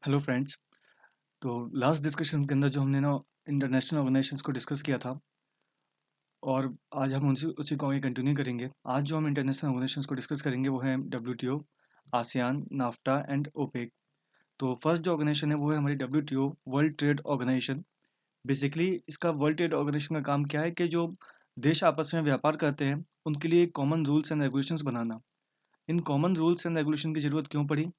Hello friends. तो last discussion के अंदर जो हमने ना इंटरनेशनल ऑर्गेनाइजेशंस को डिस्कस किया था, और आज हम उसी उसी को आगे कंटिन्यू करेंगे। आज जो हम इंटरनेशनल ऑर्गेनाइजेशंस को डिस्कस करेंगे वो है WTO, ASEAN, NAFTA and OPEC. तो फर्स्ट जो ऑर्गेनाइजेशन है वो है हमारी WTO, world trade organization. Basically इसका वर्ल्ड ट्रेड ऑर्गेनाइजेशन का काम क्या है कि जो देश आपस में व्यापार करते हैं उनके लिए common rules and regulations banana. In common rules and regulation की ज़रूरत क्यों पड़ी?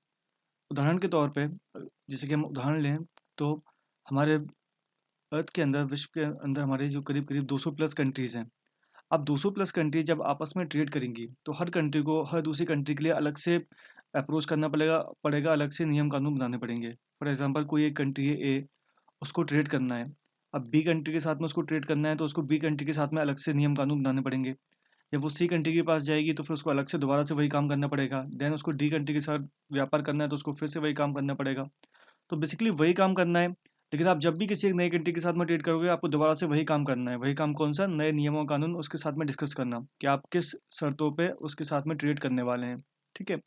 उदाहरण के तौर पे जैसे कि हम उदाहरण लें तो हमारे अर्थ के अंदर, विश्व के अंदर हमारे जो करीब करीब 200 प्लस कंट्रीज़ हैं। अब 200 प्लस कंट्री जब आपस में ट्रेड करेंगी तो हर कंट्री को हर दूसरी कंट्री के लिए अलग से अप्रोच करना पड़ेगा, अलग से नियम कानून बनाने पड़ेंगे। फॉर एग्जांपल कोई एक कंट्री है ए, उसको ट्रेड करना है। अब बी कंट्री के साथ में उसको ट्रेड करना है तो उसको बी कंट्री के साथ में अलग से नियम कानून बनाने पड़ेंगे। जब वो सी कंट्री के पास जाएगी तो फिर उसको अलग से दोबारा से वही काम करना पड़ेगा। देन उसको डी कंट्री के साथ व्यापार करना है तो उसको फिर से वही काम करना पड़ेगा। तो बेसिकली वही काम करना है, लेकिन आप जब भी किसी एक नई कंट्री के साथ में ट्रेड करोगे आपको दोबारा से वही काम करना है। वही काम कौन सा? नए नियमों कानून उसके साथ में डिस्कस करना कि आप किस शर्तों पे उसके साथ में ट्रेड करने वाले हैं। ठीक है।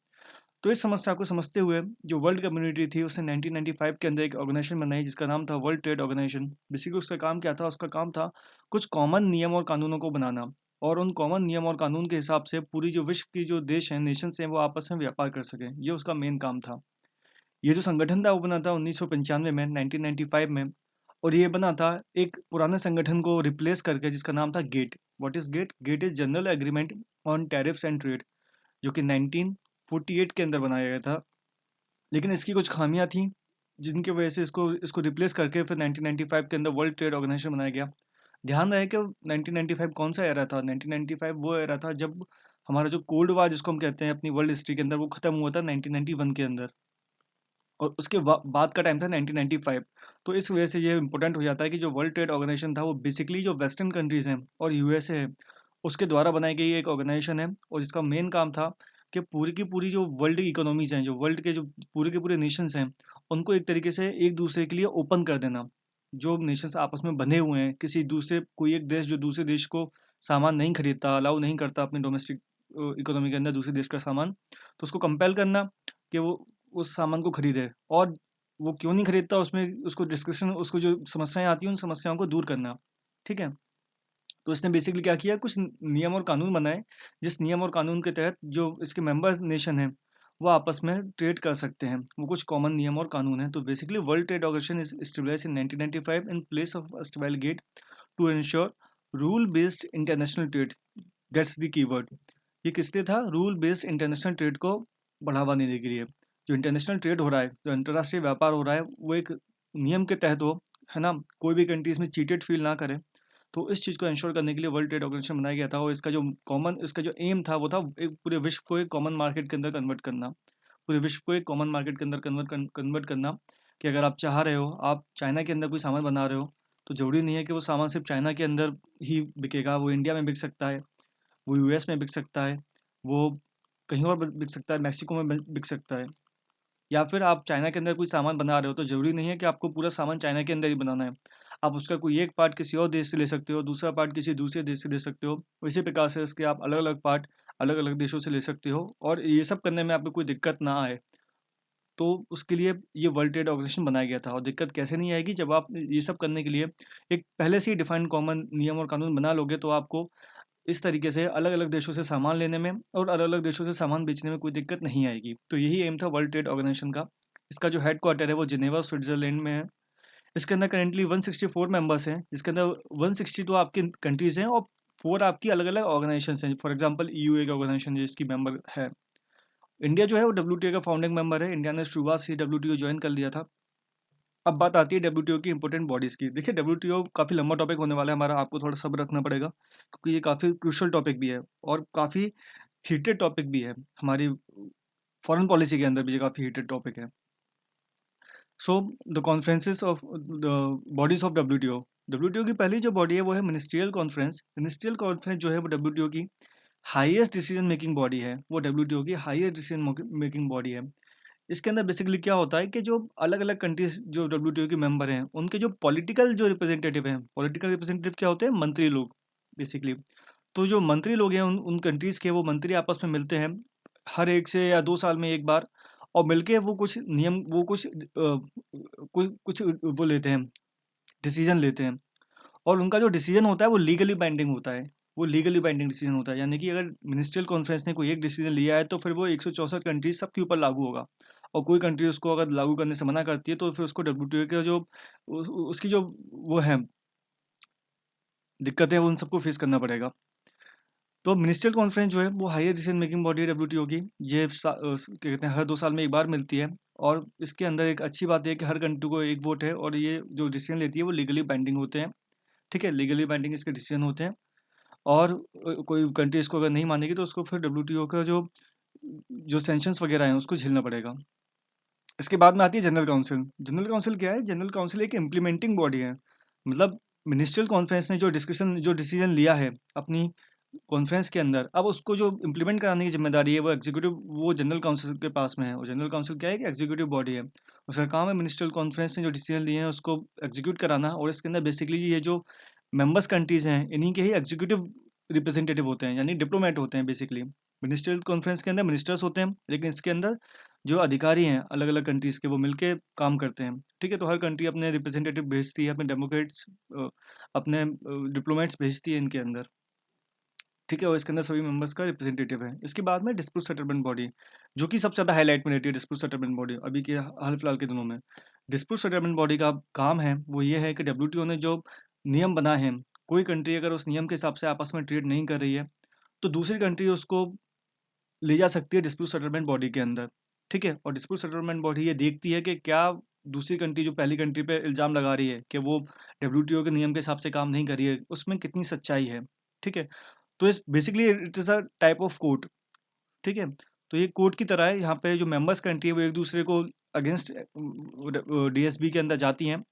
तो इस समस्या को समझते हुए जो वर्ल्ड कम्युनिटी थी उसने 1995 के अंदर एक ऑर्गेनाइजेशन बनाई जिसका नाम था वर्ल्ड ट्रेड ऑर्गेनाइजेशन। बेसिकली उसका काम क्या था? उसका काम था कुछ कॉमन नियम और कानूनों को बनाना, और उन कॉमन नियम और कानून के हिसाब से पूरी जो विश्व की जो देश हैं, नेशंस हैं, वो आपस में व्यापार कर सकें। ये उसका मेन काम था। ये जो संगठन था वो बना था 1995 में, 1995 में। और ये बना था एक पुराने संगठन को रिप्लेस करके जिसका नाम था GATT. What is GATT? GATT is general agreement on tariffs and trade, जो कि 1948 के अंदर बनाया गया था। लेकिन इसकी कुछ खामियां थी जिनकी वजह से इसको इसको रिप्लेस करके फिर 1995 के अंदर वर्ल्ड ट्रेड ऑर्गेनाइजेशन बनाया गया। ध्यान रहे कि 1995 कौन सा एरा था? 1995 वो एरा था जब हमारा जो कोल्ड वार जिसको हम कहते हैं अपनी वर्ल्ड हिस्ट्री के अंदर, वो खत्म हुआ था 1991 के अंदर। और उसके बाद का टाइम था 1995। तो इस वजह से ये इंपॉर्टेंट हो जाता है कि जो वर्ल्ड ट्रेड ऑर्गेनाइजेशन था वो बेसिकली जो वेस्टर्न कंट्रीज़ हैं और यूएसए है उसके द्वारा बनाई गई एक ऑर्गेनाइजेशन है। और इसका मेन काम था कि पूरी की पूरी जो वर्ल्ड इकोनॉमीज़ हैं, जो वर्ल्ड के जो पूरे के पूरे नेशंस हैं, उनको एक तरीके से एक दूसरे के लिए ओपन कर देना। जो नेशंस आपस में बंधे हुए हैं, किसी दूसरे कोई एक देश जो दूसरे देश को सामान नहीं खरीदता, अलाउ नहीं करता अपने डोमेस्टिक इकोनॉमी के अंदर दूसरे देश का सामान, तो उसको कंपेल करना कि वो उस सामान को खरीदे। और वो क्यों नहीं खरीदता उसमें उसको डिस्कशन, उसको जो समस्याएं आती हैं उन समस्याओं को दूर करना। ठीक है। तो इसने बेसिकली क्या किया, कुछ नियम और कानून बनाए जिस नियम और कानून के तहत जो इसके मेंबर नेशन हैं वो आपस में ट्रेड कर सकते हैं। वो कुछ कॉमन नियम और कानून हैं। तो basically world trade organization is established in 1995 in place of establish GATT to ensure rule based international trade. That's the keyword. ये किस लिए था? रूल बेस्ड इंटरनेशनल ट्रेड को बढ़ावा देने के लिए। जो इंटरनेशनल ट्रेड हो रहा है, जो अंतर्राष्ट्रीय व्यापार हो रहा है, वो एक नियम के तहत हो, है ना। कोई भी कंट्री इसमें चीटेड फील ना करे। तो इस चीज़ को इंश्योर करने के लिए वर्ल्ड ट्रेड ऑर्गेनाइजेशन बनाया गया था। और इसका जो एम था वो था एक पूरे विश्व को एक कॉमन मार्केट के अंदर कन्वर्ट करना। पूरे विश्व को एक कॉमन मार्केट के अंदर कन्वर्ट करना कि अगर आप चाह रहे हो, आप चाइना के अंदर कोई सामान बना रहे हो, तो ज़रूरी नहीं है कि वो सामान सिर्फ चाइना के अंदर ही बिकेगा। वो इंडिया में बिक सकता है, वो यूएस में बिक सकता है, वो कहीं और बिक सकता है, मैक्सिको में बिक सकता है। या फिर आप चाइना के अंदर कोई सामान बना रहे हो तो ज़रूरी नहीं है कि आपको पूरा सामान चाइना के अंदर ही बनाना है। आप उसका कोई एक पार्ट किसी और देश से ले सकते हो, दूसरा पार्ट किसी दूसरे देश से ले सकते हो। इसी प्रकार से उसके आप अलग अलग पार्ट अलग अलग देशों से ले सकते हो, और ये सब करने में आपको कोई दिक्कत ना आए। तो उसके लिए ये वर्ल्ड ट्रेड ऑर्गेनाइजेशन बनाया गया था। और दिक्कत कैसे नहीं आएगी? जब आप ये सब करने के लिए एक पहले से ही डिफाइंड कॉमन नियम और कानून बना लोगे तो आपको इस तरीके से अलग अलग देशों से सामान लेने में और अलग अलग देशों से सामान बेचने में कोई दिक्कत नहीं आएगी। तो यही एम था वर्ल्ड ट्रेड ऑर्गेनाइजेशन का। इसका जो हेड क्वार्टर है वो जिनेवा, स्विट्जरलैंड में है। इसके अंदर करेंटली 164 मेंबर्स हैं, जिसके अंदर 160 तो आपकी कंट्रीज हैं और 4 आपकी अलग अलग ऑर्गेनाइजेशन हैं। फॉर एग्जांपल ईयू एक ऑर्गेनाइजेशन जिसकी मेंबर है। इंडिया जो है वो डब्ल्यूटीओ का फाउंडिंग मेंबर है। इंडिया ने शुरुआत से डब्ल्यूटीओ ज्वाइन कर लिया था। अब बात आती है डब्ल्यूटीओ की इंपॉर्टेंट बॉडीज़ की। देखिए, डब्ल्यूटीओ काफ़ी लंबा टॉपिक होने वाला है हमारा, आपको थोड़ा सब्र रखना पड़ेगा क्योंकि ये काफ़ी क्रूशियल टॉपिक भी है और काफ़ी हीटेड टॉपिक भी है। हमारी फॉरेन पॉलिसी के अंदर भी ये काफ़ी हीटेड टॉपिक है। So the conferences of the bodies of WTO. WTO की पहली जो बॉडी है वो है मिनिस्ट्रियल कॉन्फ्रेंस। मिनिस्ट्रियल कॉन्फ्रेंस जो है वो डब्ल्यूटीओ की हाईएस्ट डिसीजन मेकिंग बॉडी है। वो डब्ल्यूटीओ की हाईएस्ट डिसीजन मेकिंग बॉडी है। इसके अंदर बेसिकली क्या होता है कि जो अलग अलग कंट्रीज जो डब्ल्यूटीओ के मेंबर हैं उनके जो पॉलिटिकल जो रिप्रेजेंटेटिव हैं, पॉलिटिकल रिप्रेजेंटेटिव क्या होते हैं? मंत्री लोग बेसिकली। तो जो मंत्री लोग हैं उन उन कंट्रीज़ के, वो मंत्री आपस में मिलते हैं हर 1 से या 2 साल में एक बार। और मिलके वो कुछ नियम, वो कुछ वो लेते हैं, डिसीजन लेते हैं। और उनका जो डिसीजन होता है वो लीगली बाइंडिंग होता है, वो लीगली बाइंडिंग डिसीजन होता है। यानी कि अगर मिनिस्ट्रियल कॉन्फ्रेंस ने कोई एक डिसीजन लिया है तो फिर वो 164 कंट्रीज सबके ऊपर लागू होगा। और कोई कंट्री उसको अगर लागू करने से मना करती है तो फिर उसको डब्ल्यूटीओ के जो उसकी जो वो है दिक्कतें, वो उन सबको फेस करना पड़ेगा। तो मिनिस्ट्रियल कॉन्फ्रेंस जो है वो हायर डिसीजन मेकिंग बॉडी है डब्ल्यूटीओ की। ये क्या कहते हैं, हर 2 साल में एक बार मिलती है। और इसके अंदर एक अच्छी बात है कि हर कंट्री को एक वोट है, और ये जो डिसीजन लेती है वो लीगली बाइंडिंग होते हैं। ठीक है, लीगली बाइंडिंग इसके डिसीजन होते हैं। और कोई कंट्री इसको अगर नहीं मानेगी तो उसको फिर डब्ल्यूटीओ का जो जो सैंक्शंस वगैरह हैं उसको झेलना पड़ेगा। इसके बाद में आती है जनरल काउंसिल। जनरल काउंसिल क्या है? जनरल काउंसिल एक इम्प्लीमेंटिंग बॉडी है। मतलब मिनिस्ट्रियल कॉन्फ्रेंस ने जो डिसीजन लिया है अपनी कॉन्फ्रेंस के अंदर, अब उसको जो इम्प्लीमेंट कराने की जिम्मेदारी है वो एग्जीक्यूटिव, वो जनरल काउंसिल के पास में है। और जनरल काउंसिल क्या है कि एग्जीक्यूटिव बॉडी है। उसका काम है मिनिस्ट्रियल कॉन्फ्रेंस ने जो डिसीजन लिए हैं उसको एग्जीक्यूट कराना। और इसके अंदर बेसिकली ये जो मेंबर्स कंट्रीज हैं इन्हीं के ही एग्जीक्यूटिव रिप्रेजेंटेटिव होते हैं, यानी डिप्लोमेट होते हैं बेसिकली। मिनिस्ट्रियल कॉन्फ्रेंस के अंदर मिनिस्टर्स होते हैं, लेकिन इसके अंदर जो अधिकारी हैं अलग अलग कंट्रीज़ के, वो मिलके काम करते हैं। ठीक है, तो हर कंट्री अपने रिप्रेजेंटेटिव भेजती है, अपने डेमोक्रेट्स अपने डिप्लोमेट्स भेजती है इनके अंदर। ठीक है, और इसके अंदर सभी मेंबर्स का रिप्रेजेंटेटिव है। इसके बाद में डिस्प्यूट सेटलमेंट बॉडी, जो कि सबसे ज़्यादा हाईलाइट में रहती है। डिस्प्यूट सेटलमेंट बॉडी अभी के हाल फिलहाल के दिनों में, डिस्प्यूट सेटलमेंट बॉडी का काम है वो ये है कि डब्ल्यूटीओ ने जो नियम बनाए हैं, कोई कंट्री अगर उस नियम के हिसाब से आपस में ट्रेड नहीं कर रही है तो दूसरी कंट्री उसको ले जा सकती है डिस्प्यूट सेटलमेंट बॉडी के अंदर। ठीक है, और डिस्प्यूट सेटलमेंट बॉडी ये देखती है कि क्या दूसरी कंट्री जो पहली कंट्री पे इल्ज़ाम लगा रही है कि वो डब्ल्यूटीओ के नियम के हिसाब से काम नहीं कर रही है, उसमें कितनी सच्चाई है। ठीक है, तो इस basically it is a type of court. ठीक है, तो ये कोर्ट की तरह है। यहाँ पे जो मेंबर्स कंट्री है वो एक दूसरे को अगेंस्ट डीएसबी के अंदर जाती हैं,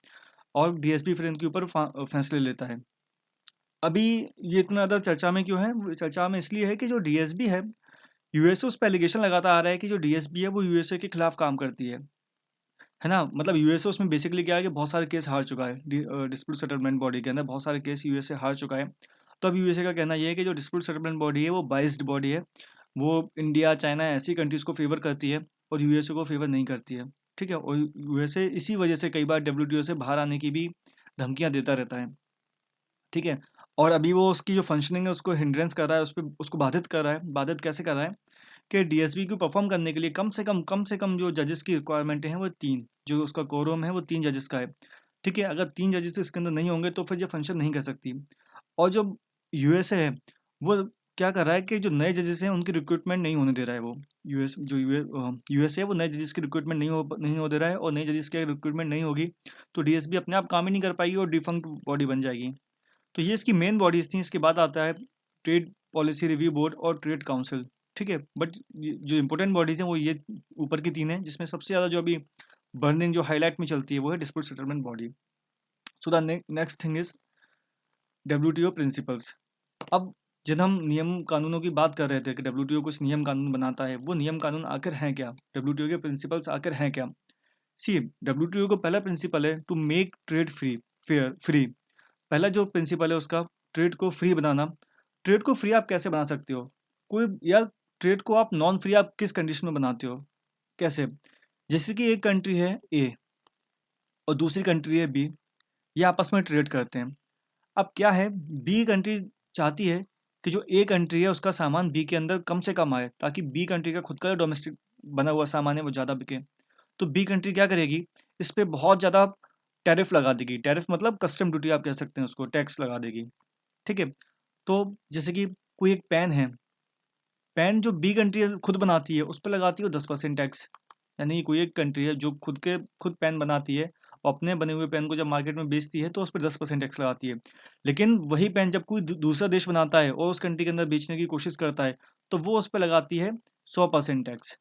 और डीएसबी फिर इनके ऊपर फैसले लेता है। अभी ये इतना ज़्यादा चर्चा में क्यों है? वो चर्चा में इसलिए है कि जो डीएसबी है, यूएसए उस पर एलिगेशन लगाता आ रहा है कि जो डीएसबी है वो यूएसए के खिलाफ काम करती है ना? मतलब यूएसए उसमें बेसिकली क्या है कि बहुत सारे केस हार चुका है। डिस्प्यूट सेटलमेंट बॉडी के अंदर बहुत सारे केस यूएसए हार चुका है। तो अब यूएसए का कहना ये है कि जो डिस्प्यूट सेटलमेंट बॉडी है वो बाइस्ड बॉडी है। वो इंडिया, चाइना ऐसी कंट्रीज़ को फेवर करती है और यूएसए को फेवर नहीं करती है। ठीक है, और यूएसए इसी वजह से कई बार डब्ल्यूटीओ से बाहर आने की भी धमकियाँ देता रहता है। ठीक है, और अभी वो उसकी जो फंक्शनिंग है उसको हिंड्रेंस कर रहा है, उसको बाधित कर रहा है। बाधित कैसे कर रहा है कि डीएसबी को परफॉर्म करने के लिए कम से कम जो जजेस की रिक्वायरमेंट है वो 3, जो उसका कोरम है वो 3 जजेस का है। ठीक है, अगर 3 जजेस इसके अंदर नहीं होंगे तो फिर ये फंक्शन नहीं कर सकती। और जो यूएसए है वो क्या कर रहा है कि जो नए जजेस हैं उनकी रिक्रूटमेंट नहीं होने दे रहा है। वो यूएसए है वो नए जजेस की रिक्रूटमेंट नहीं हो दे रहा है, और नए जजेस की रिक्रूटमेंट नहीं होगी तो डीएसबी अपने आप काम ही नहीं कर पाएगी और डिफंक्ट बॉडी बन जाएगी। तो ये इसकी मेन बॉडीज थी। इसके बाद आता है ट्रेड पॉलिसी रिव्यू बोर्ड और ट्रेड काउंसिल। ठीक है, बट जो इंपॉर्टेंट बॉडीज हैं वो ये ऊपर की 3 हैं, जिसमें सबसे ज़्यादा जो अभी बर्निंग जो हाईलाइट में चलती है वो है dispute settlement body. So the next thing is WTO principles. अब जब हम नियम कानूनों की बात कर रहे थे कि डब्ल्यूटीओ कुछ नियम कानून बनाता है, वो नियम कानून आखिर हैं क्या? डब्ल्यूटीओ के प्रिंसिपल्स आखिर हैं क्या? सी, डब्ल्यूटीओ का पहला प्रिंसिपल है टू मेक ट्रेड फ्री। पहला जो प्रिंसिपल है उसका, ट्रेड को फ्री बनाना। ट्रेड को फ्री आप कैसे बना सकते हो? कोई, या ट्रेड को आप नॉन फ्री आप किस कंडीशन में बनाते हो? कैसे? जैसे कि एक कंट्री है ए और दूसरी कंट्री है बी, ये आपस में ट्रेड करते हैं। अब क्या है, बी कंट्री चाहती है कि जो ए कंट्री है उसका सामान बी के अंदर कम से कम आए, ताकि बी कंट्री का खुद का जो डोमेस्टिक बना हुआ सामान है वो ज़्यादा बिके। तो बी कंट्री क्या करेगी, इस पे बहुत ज़्यादा टैरिफ लगा देगी। टैरिफ मतलब कस्टम ड्यूटी आप कह सकते हैं उसको, टैक्स लगा देगी। ठीक है, तो जैसे कि कोई एक पेन है, पेन जो बी कंट्री खुद बनाती है उस पर लगाती है 10% टैक्स। यानी कोई एक कंट्री है जो खुद पेन बनाती है और अपने बने हुए पेन को जब मार्केट में बेचती है तो उस पर 10% टैक्स लगाती है। लेकिन वही पेन जब कोई दूसरा देश बनाता है और उस कंट्री के अंदर बेचने की कोशिश करता है तो वो उस पर लगाती है 100% टैक्स।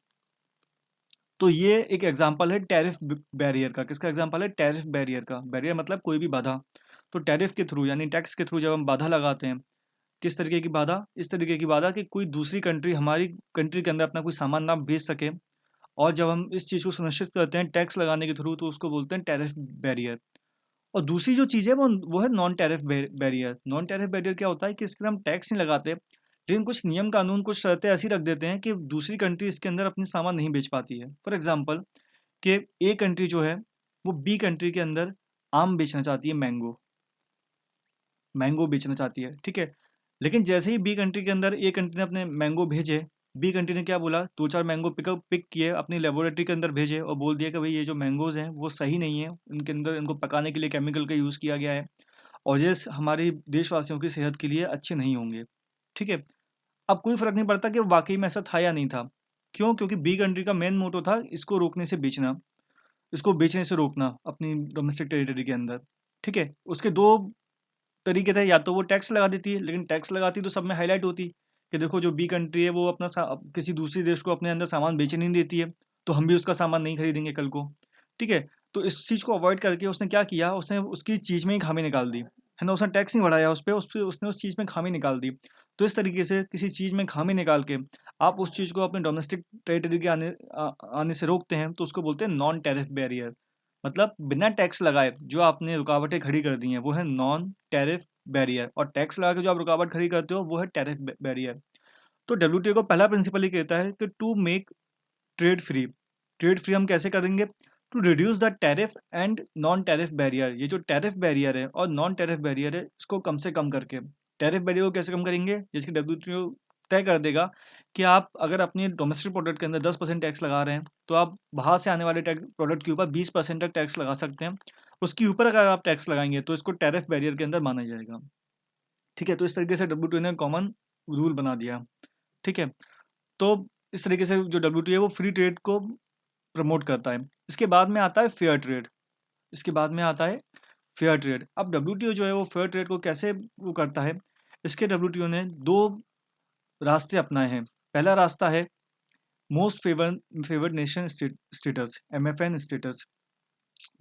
तो ये एक एग्जांपल है टैरिफ बैरियर का। किसका एग्जांपल है? टैरिफ बैरियर का। बैरियर मतलब कोई भी बाधा। तो टैरिफ के थ्रू यानी टैक्स के थ्रू जब हम बाधा लगाते हैं, किस तरीके की बाधा? इस तरीके की बाधा कि कोई दूसरी कंट्री हमारी कंट्री के अंदर अपना कोई सामान ना बेच सके। और जब हम इस चीज़ को सुनिश्चित करते हैं टैक्स लगाने के थ्रू तो उसको बोलते हैं टैरिफ बैरियर। और दूसरी जो चीज़ है वो है non tariff barrier. Non tariff barrier क्या होता है कि इसके हम टैक्स नहीं लगाते, लेकिन कुछ नियम कानून, कुछ शर्तें ऐसी रख देते हैं कि दूसरी कंट्री इसके अंदर अपनी सामान नहीं बेच पाती है। फॉर एग्जांपल कि ए कंट्री जो है वो बी कंट्री के अंदर आम बेचना चाहती है, मैंगो मैंगो बेचना चाहती है, ठीक है। लेकिन जैसे ही बी कंट्री के अंदर ए कंट्री ने अपने मैंगो भेजे, बी कंट्री ने क्या बोला, दो चार मैंगो पिक किए, अपनी लेबोरेटरी के अंदर भेजे और बोल दिया कि भाई ये जो मैंगोज हैं वो सही नहीं है, इनके अंदर इनको पकाने के लिए केमिकल का यूज़ किया गया है और ये हमारी देशवासियों की सेहत के लिए अच्छे नहीं होंगे, ठीक है। अब कोई फर्क नहीं पड़ता कि वाकई में ऐसा था या नहीं था। क्यों? क्योंकि बी कंट्री का मेन मोटो था इसको रोकने से बेचना, इसको बेचने से रोकना अपनी डोमेस्टिक टेरिटरी के अंदर, ठीक है। उसके दो तरीके थे, या तो वो टैक्स लगा देती है, लेकिन टैक्स लगाती तो सब में हाईलाइट होती कि देखो जो बी कंट्री है वो अपना किसी दूसरी देश को अपने अंदर सामान बेचने नहीं देती है, तो हम भी उसका सामान नहीं खरीदेंगे कल को, ठीक है। तो इस चीज़ को अवॉइड करके उसने क्या किया, उसने उसकी चीज़ में ही खामी निकाल दी, है ना। उसने टैक्स नहीं बढ़ाया उस पर उसने उस चीज़ में खामी निकाल दी। तो इस तरीके से किसी चीज़ में खामी निकाल के आप उस चीज़ को अपने डोमेस्टिक टेरिटरी के आने से रोकते हैं, तो उसको बोलते हैं नॉन टैरिफ बैरियर। मतलब बिना टैक्स लगाए जो आपने रुकावटें खड़ी कर दी हैं वो है नॉन टैरिफ बैरियर, और टैक्स लगा के जो आप रुकावट खड़ी करते हो वो है टैरिफ बैरियर। तो डब्ल्यूटीओ का पहला प्रिंसिपल ये कहता है कि to make trade free, trade free हम कैसे करेंगे, to reduce the tariff and non tariff barrier. ये जो टैरिफ बैरियर है और नॉन टैरिफ बैरियर है इसको कम से कम करके, टैरिफ बैरियर को कैसे कम करेंगे, जिसकी डब्ल्यूटीओ तय कर देगा कि आप अगर अपनी डोमेस्टिक प्रोडक्ट के अंदर 10% टैक्स लगा रहे हैं तो आप बाहर से आने वाले प्रोडक्ट के ऊपर 20% तक टैक्स लगा सकते हैं। उसके ऊपर अगर आप टैक्स लगाएंगे तो इसको टैरिफ बैरियर के अंदर माना जाएगा, ठीक है। तो इस तरीके से डब्ल्यूटीओ ने कॉमन रूल बना दिया, ठीक है। तो इस तरीके से जो डब्ल्यूटीओ है वो फ्री ट्रेड को प्रमोट करता है। इसके बाद में आता है फेयर ट्रेड, इसके बाद में आता है फेयर ट्रेड। अब डब्ल्यूटीओ जो है वो फेयर ट्रेड को कैसे वो करता है, इसके डब्ल्यूटीओ ने दो रास्ते अपनाए हैं। पहला रास्ता है most favoured nation status, MFN status.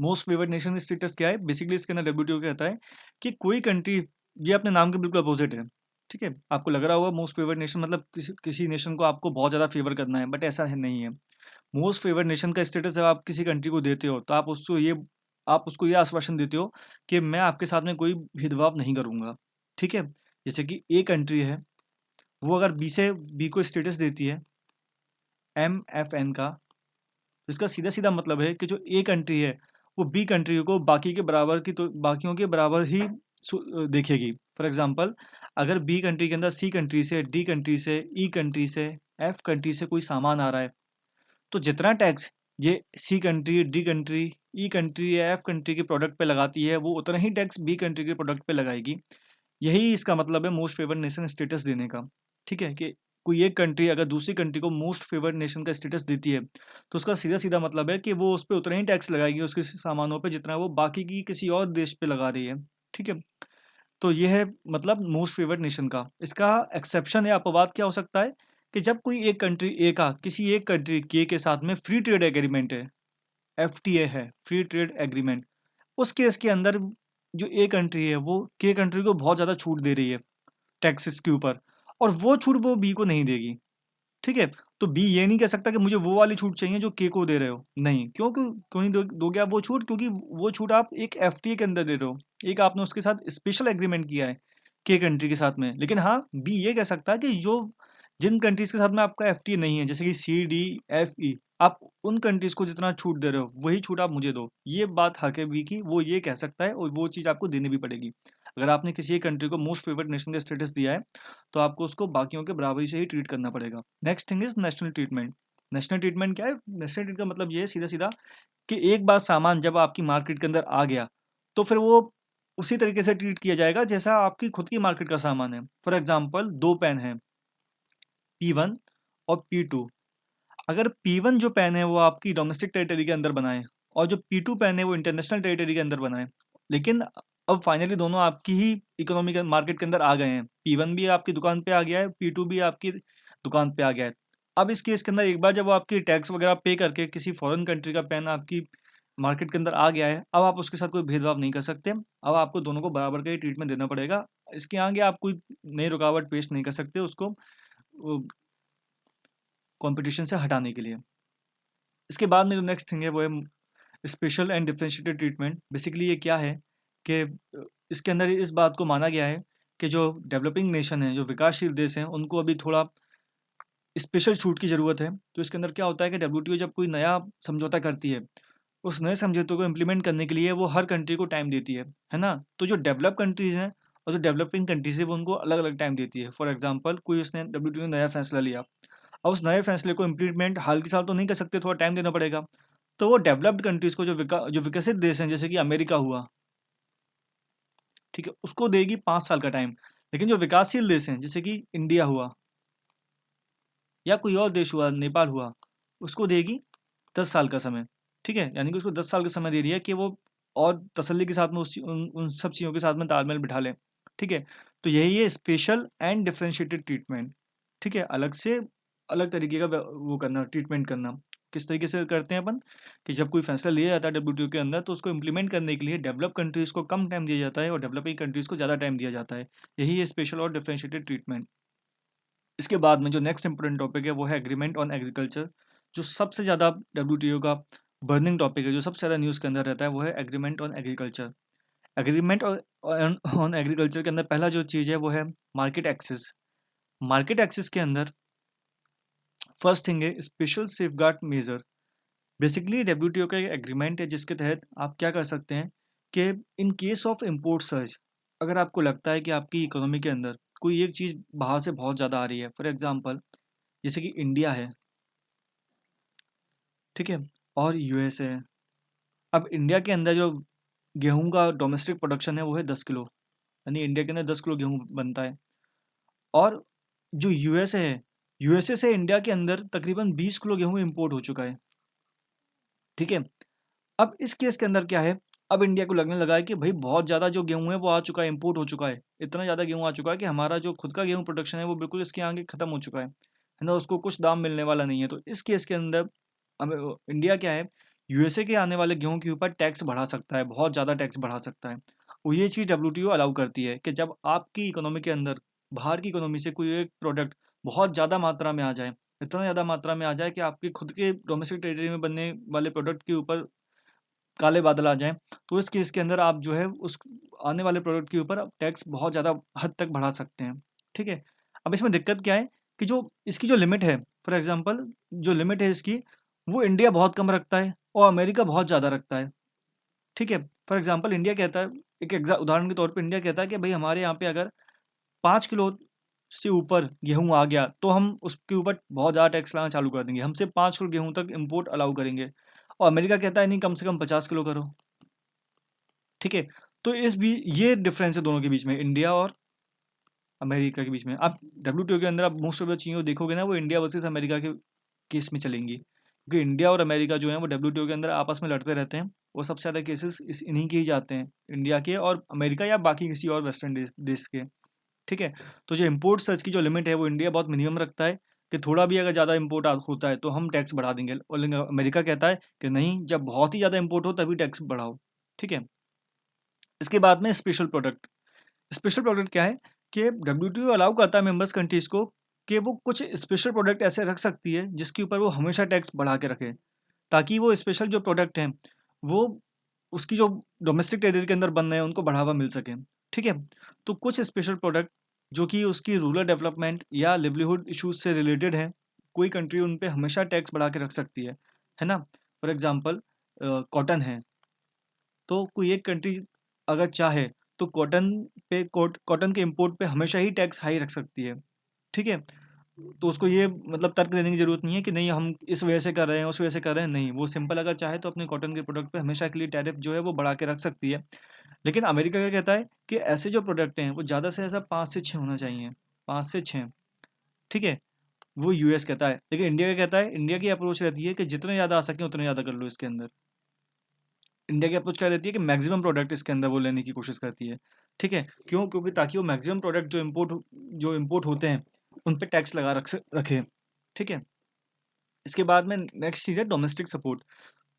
Most favoured nation status क्या है, बेसिकली इसके अंदर डब्ल्यूटीओ कहता है कि कोई कंट्री, ये अपने नाम के बिल्कुल अपोजिट है, ठीक है। आपको लग रहा होगा मोस्ट फेवर्ड नेशन मतलब किसी नेशन को आपको बहुत ज़्यादा फेवर करना है, बट ऐसा है नहीं है। मोस्ट फेवर्ड नेशन का स्टेटस जब आप किसी कंट्री को देते हो तो आप उसको ये आश्वासन देते हो कि मैं आपके साथ में कोई भेदभाव नहीं करूंगा, ठीक है। जैसे कि ए कंट्री है, वो अगर बी को स्टेटस देती है एमएफएन का, तो इसका सीधा सीधा मतलब है कि जो ए कंट्री है वो बी कंट्री को बाकी के बराबर की, तो बाकियों के बराबर ही देखेगी। फॉर एग्जांपल अगर बी कंट्री के अंदर सी कंट्री से, डी कंट्री से, ई कंट्री से, एफ कंट्री से कोई सामान आ रहा है, तो जितना टैक्स ये सी कंट्री, डी कंट्री, ई कंट्री या एफ कंट्री के प्रोडक्ट पे लगाती है वो उतना ही टैक्स बी कंट्री के प्रोडक्ट पे लगाएगी। यही इसका मतलब है मोस्ट फेवर्ड नेशन स्टेटस देने का, ठीक है। कि कोई एक कंट्री अगर दूसरी कंट्री को मोस्ट फेवर्ड नेशन का स्टेटस देती है तो उसका सीधा सीधा मतलब है कि वो उस पर उतना ही टैक्स लगाएगी उसके सामानों पे जितना वो बाकी की किसी और देश पे लगा रही है, ठीक है। तो ये है मतलब मोस्ट फेवर्ड नेशन का। इसका एक्सेप्शन या अपवाद क्या हो सकता है कि जब कोई एक कंट्री ए का किसी एक कंट्री के साथ में फ्री ट्रेड एग्रीमेंट है, एफटीए है, फ्री ट्रेड एग्रीमेंट, उस केस के अंदर जो ए कंट्री है वो के कंट्री को बहुत ज़्यादा छूट दे रही है टैक्सेस के ऊपर, और वो छूट वो बी को नहीं देगी, ठीक है। तो बी ये नहीं कह सकता कि मुझे वो वाली छूट चाहिए जो के को दे रहे हो, नहीं। क्यों क्यों क्यों नहीं दोगे आप वो छूट, क्योंकि वो छूट आप एक एफटीए के अंदर दे रहे हो, एक आपने उसके साथ स्पेशल एग्रीमेंट किया है के कंट्री के साथ में। लेकिन हाँ, बी ये कह सकता है कि जो जिन कंट्रीज के साथ में आपका एफटीए नहीं है, जैसे कि सी डी एफ ई, आप उन कंट्रीज को जितना छूट दे रहे हो वही छूट आप मुझे दो। ये बात हक है बी की, वो ये कह सकता है और वो चीज़ आपको देनी भी पड़ेगी। अगर आपने किसी एक कंट्री को मोस्ट फेवर्ड नेशन का स्टेटस दिया है तो आपको उसको बाकियों के बराबरी से ही ट्रीट करना पड़ेगा। Next thing is national treatment. National treatment क्या है, नेशनल ट्रीट का मतलब ये है सीधा सीधा कि एक बार सामान जब आपकी मार्केट के अंदर आ गया तो फिर वो उसी तरीके से ट्रीट किया जाएगा जैसा आपकी खुद की मार्केट का सामान है। फॉर एग्जाम्पल दो पेन है, P1 और P2। अगर P1 जो पेन है वो आपकी डोमेस्टिक टेरिटरी के अंदर बनाए और जो P2 पेन है वो इंटरनेशनल टेरिटरी के अंदर बनाए, लेकिन अब फाइनली दोनों आपकी ही इकोनॉमिक मार्केट के अंदर आ गए हैं, P1 भी आपकी दुकान पे आ गया है, P2 भी आपकी दुकान पे आ गया है। अब इस केस के अंदर एक बार जब वो आपकी टैक्स वगैरह पे करके किसी फॉरेन कंट्री का पेन आपकी मार्केट के अंदर आ गया है, अब आप उसके साथ कोई भेदभाव नहीं कर सकते, अब आपको दोनों को बराबर का ही ट्रीटमेंट देना पड़ेगा। इसके आगे आप कोई नई रुकावट पेश नहीं कर सकते उसको कंपटीशन से हटाने के लिए। इसके बाद में जो नेक्स्ट थिंग है वो है special and differentiated treatment. Basically ये क्या है कि इसके अंदर इस बात को माना गया है कि जो डेवलपिंग नेशन है, जो विकासशील देश हैं, उनको अभी थोड़ा स्पेशल छूट की ज़रूरत है। तो इसके अंदर क्या होता है कि डब्ल्यूटीओ जब कोई नया समझौता करती है, उस नए समझौते को इम्प्लीमेंट करने के लिए वो हर कंट्री को टाइम देती है ना? तो जो डेवलप कंट्रीज़ हैं और जो डेवलपिंग कंट्रीज़ है, वो उनको अलग-अलग टाइम देती है। फॉर एग्ज़ाम्पल, कोई उसने डब्ल्यूटीओ ने नया फैसला लिया, अब उस नए फैसले को इम्प्लीमेंट हाल के साल तो नहीं कर सकते, थोड़ा टाइम देना पड़ेगा। तो वो डेवलप्ड कंट्रीज़ को, जो विकसित देश हैं, जैसे कि अमेरिका हुआ, ठीक है, उसको देगी 5 साल का टाइम। लेकिन जो विकासशील देश हैं, जैसे कि इंडिया हुआ या कोई और देश हुआ, नेपाल हुआ, उसको देगी 10 साल का समय, ठीक है? यानी कि उसको 10 साल का समय दे रही है कि वो और तसल्ली के साथ में उन सब चीज़ों के साथ में तालमेल बिठा लें, ठीक है? तो यही है स्पेशल एंड डिफरेंशिएटेड ट्रीटमेंट, ठीक है? अलग से अलग तरीके का वो करना, ट्रीटमेंट करना। किस तरीके से करते हैं अपन, कि जब कोई फैसला लिया जाता है डब्ल्यूटीओ के अंदर, तो उसको इम्प्लीमेंट करने के लिए डेवलप कंट्रीज़ को कम टाइम दिया जाता है और डेवलपिंग कंट्रीज़ को ज़्यादा टाइम दिया जाता है। यही है स्पेशल और डिफरेंशिएटेड ट्रीटमेंट। इसके बाद में जो नेक्स्ट इंपॉर्टेंट टॉपिक है, वो है एग्रीमेंट ऑन एग्रीकल्चर। जो सबसे ज़्यादा डब्ल्यूटीओ का बर्निंग टॉपिक है, जो सबसे ज़्यादा न्यूज़ के अंदर रहता है, वो है agreement on agriculture. Agreement on agriculture के अंदर पहला जो चीज़ है, वो है मार्केट एक्सेस। मार्केट एक्सेस के अंदर फर्स्ट थिंग है special safeguard measure. Basically WTO का एक एग्रीमेंट है, जिसके तहत आप क्या कर सकते हैं कि in case of import surge, अगर आपको लगता है कि आपकी इकोनॉमी के अंदर कोई एक चीज़ बाहर से बहुत ज़्यादा आ रही है, फॉर एग्जांपल जैसे कि इंडिया है, ठीक है, और यूएस है। अब इंडिया के अंदर जो गेहूं का डोमेस्टिक प्रोडक्शन है, वो है 10 किलो, यानी इंडिया के अंदर 10 किलो गेहूं बनता है। और जो यूएसए है, यूएसए से इंडिया के अंदर तकरीबन 20 किलो गेहूं इंपोर्ट हो चुका है, ठीक है। अब इस केस के अंदर क्या है, अब इंडिया को लगने लगा है कि भाई बहुत ज़्यादा जो गेहूं है वो आ चुका है, इंपोर्ट हो चुका है, इतना ज़्यादा गेहूं आ चुका है कि हमारा जो खुद का गेहूं प्रोडक्शन है वो बिल्कुल इसके आगे ख़त्म हो चुका है ना, उसको कुछ दाम मिलने वाला नहीं है। तो इस केस के अंदर हमें इंडिया क्या है, यूएसए के आने वाले गेहूं के ऊपर टैक्स बढ़ा सकता है, बहुत ज़्यादा टैक्स बढ़ा सकता है। और ये चीज़ डब्ल्यूटीओ अलाउ करती है कि जब आपकी इकोनॉमी के अंदर बाहर की इकोनॉमी से कोई एक प्रोडक्ट बहुत ज़्यादा मात्रा में आ जाए, इतना ज़्यादा मात्रा में आ जाए कि आपके खुद के डोमेस्टिक टेरिटरी में बनने वाले प्रोडक्ट के ऊपर काले बादल आ जाएँ, तो इस केस के अंदर आप जो है उस आने वाले प्रोडक्ट के ऊपर आप टैक्स बहुत ज़्यादा हद तक बढ़ा सकते हैं, ठीक है? अब इसमें दिक्कत क्या है कि जो इसकी जो लिमिट है, फॉर एग्ज़ाम्पल जो लिमिट है इसकी, वो इंडिया बहुत कम रखता है और अमेरिका बहुत ज़्यादा रखता है, ठीक है? फॉर एग्ज़ाम्पल इंडिया कहता है, एक उदाहरण के तौर पे इंडिया कहता है कि भई हमारे यहाँ पे अगर 5 किलो से ऊपर गेहूँ आ गया, तो हम उसके ऊपर बहुत ज़्यादा टैक्स लगाना चालू कर देंगे। हम सिर्फ़ 5 किलो गेहूँ तक इम्पोर्ट अलाउ करेंगे और अमेरिका कहता है नहीं, कम से कम 50 किलो करो। ठीक है? तो ये डिफरेंस है दोनों के बीच में, इंडिया और अमेरिका के बीच में। आप डब्ल्यूटीओ के अंदर आप मोस्ट ऑफ द चीज़ें देखोगे ना, वो इंडिया वर्सेस अमेरिका के केस में चलेंगी, क्योंकि इंडिया और अमेरिका जो है वो डब्ल्यूटीओ के अंदर आपस में लड़ते रहते हैं। वो सबसे ज़्यादा केसेस इन्हीं के ही जाते हैं, इंडिया के और अमेरिका या बाकी किसी और वेस्टर्न देश के। ठीक है? तो जो इम्पोर्ट सर्च की जो लिमिट है, वो इंडिया बहुत मिनिमम रखता है कि थोड़ा भी अगर ज़्यादा इम्पोर्ट होता है तो हम टैक्स बढ़ा देंगे, और लेकिन अमेरिका कहता है कि नहीं, जब बहुत ही ज़्यादा इम्पोर्ट हो तभी टैक्स बढ़ाओ। ठीक है? इसके बाद में स्पेशल प्रोडक्ट। स्पेशल प्रोडक्ट क्या है कि डब्ल्यूटीओ अलाउ करता है मेंबर्स कंट्रीज को कि वो कुछ स्पेशल प्रोडक्ट ऐसे रख सकती है जिसके ऊपर वो हमेशा टैक्स बढ़ा के रखे, ताकि वो स्पेशल जो प्रोडक्ट हैं वो उसकी जो डोमेस्टिक टेरिटरी के अंदर बन रहे हैं उनको बढ़ावा मिल सके। ठीक है? तो कुछ स्पेशल प्रोडक्ट जो कि उसकी रूरल डेवलपमेंट या लिवलीहुड इश्यूज से रिलेटेड हैं, कोई कंट्री उन पे हमेशा टैक्स बढ़ा के रख सकती है ना? फॉर एग्जांपल कॉटन है, तो कोई एक कंट्री अगर चाहे तो कॉटन के इंपोर्ट पे हमेशा ही टैक्स हाई रख सकती है, ठीक है? तो उसको ये मतलब तर्क देने की ज़रूरत नहीं है कि नहीं हम इस वजह से कर रहे हैं, उस वजह से कर रहे हैं, नहीं, वो सिंपल अगर चाहे तो अपने कॉटन के प्रोडक्ट पे हमेशा के लिए टैरिफ जो है वो बढ़ा के रख सकती है। लेकिन अमेरिका क्या कहता है कि ऐसे जो प्रोडक्ट हैं वो ज़्यादा से ज़्यादा 5 से 6 होना चाहिए, 5 से 6, ठीक है? वो यूएस कहता है, लेकिन इंडिया क्या कहता है, इंडिया की अप्रोच रहती है कि जितने ज़्यादा आ सकें उतने ज़्यादा कर लो इसके अंदर। इंडिया की अप्रोच क्या रहती है कि मैक्सिमम प्रोडक्ट इसके अंदर वो लेने की कोशिश करती है, ठीक है? क्यों? क्योंकि ताकि वो मैक्सिमम प्रोडक्ट जो इम्पोर्ट होते हैं उन पे टैक्स लगा रखे, ठीक है? इसके बाद में नेक्स्ट चीज़ है डोमेस्टिक सपोर्ट।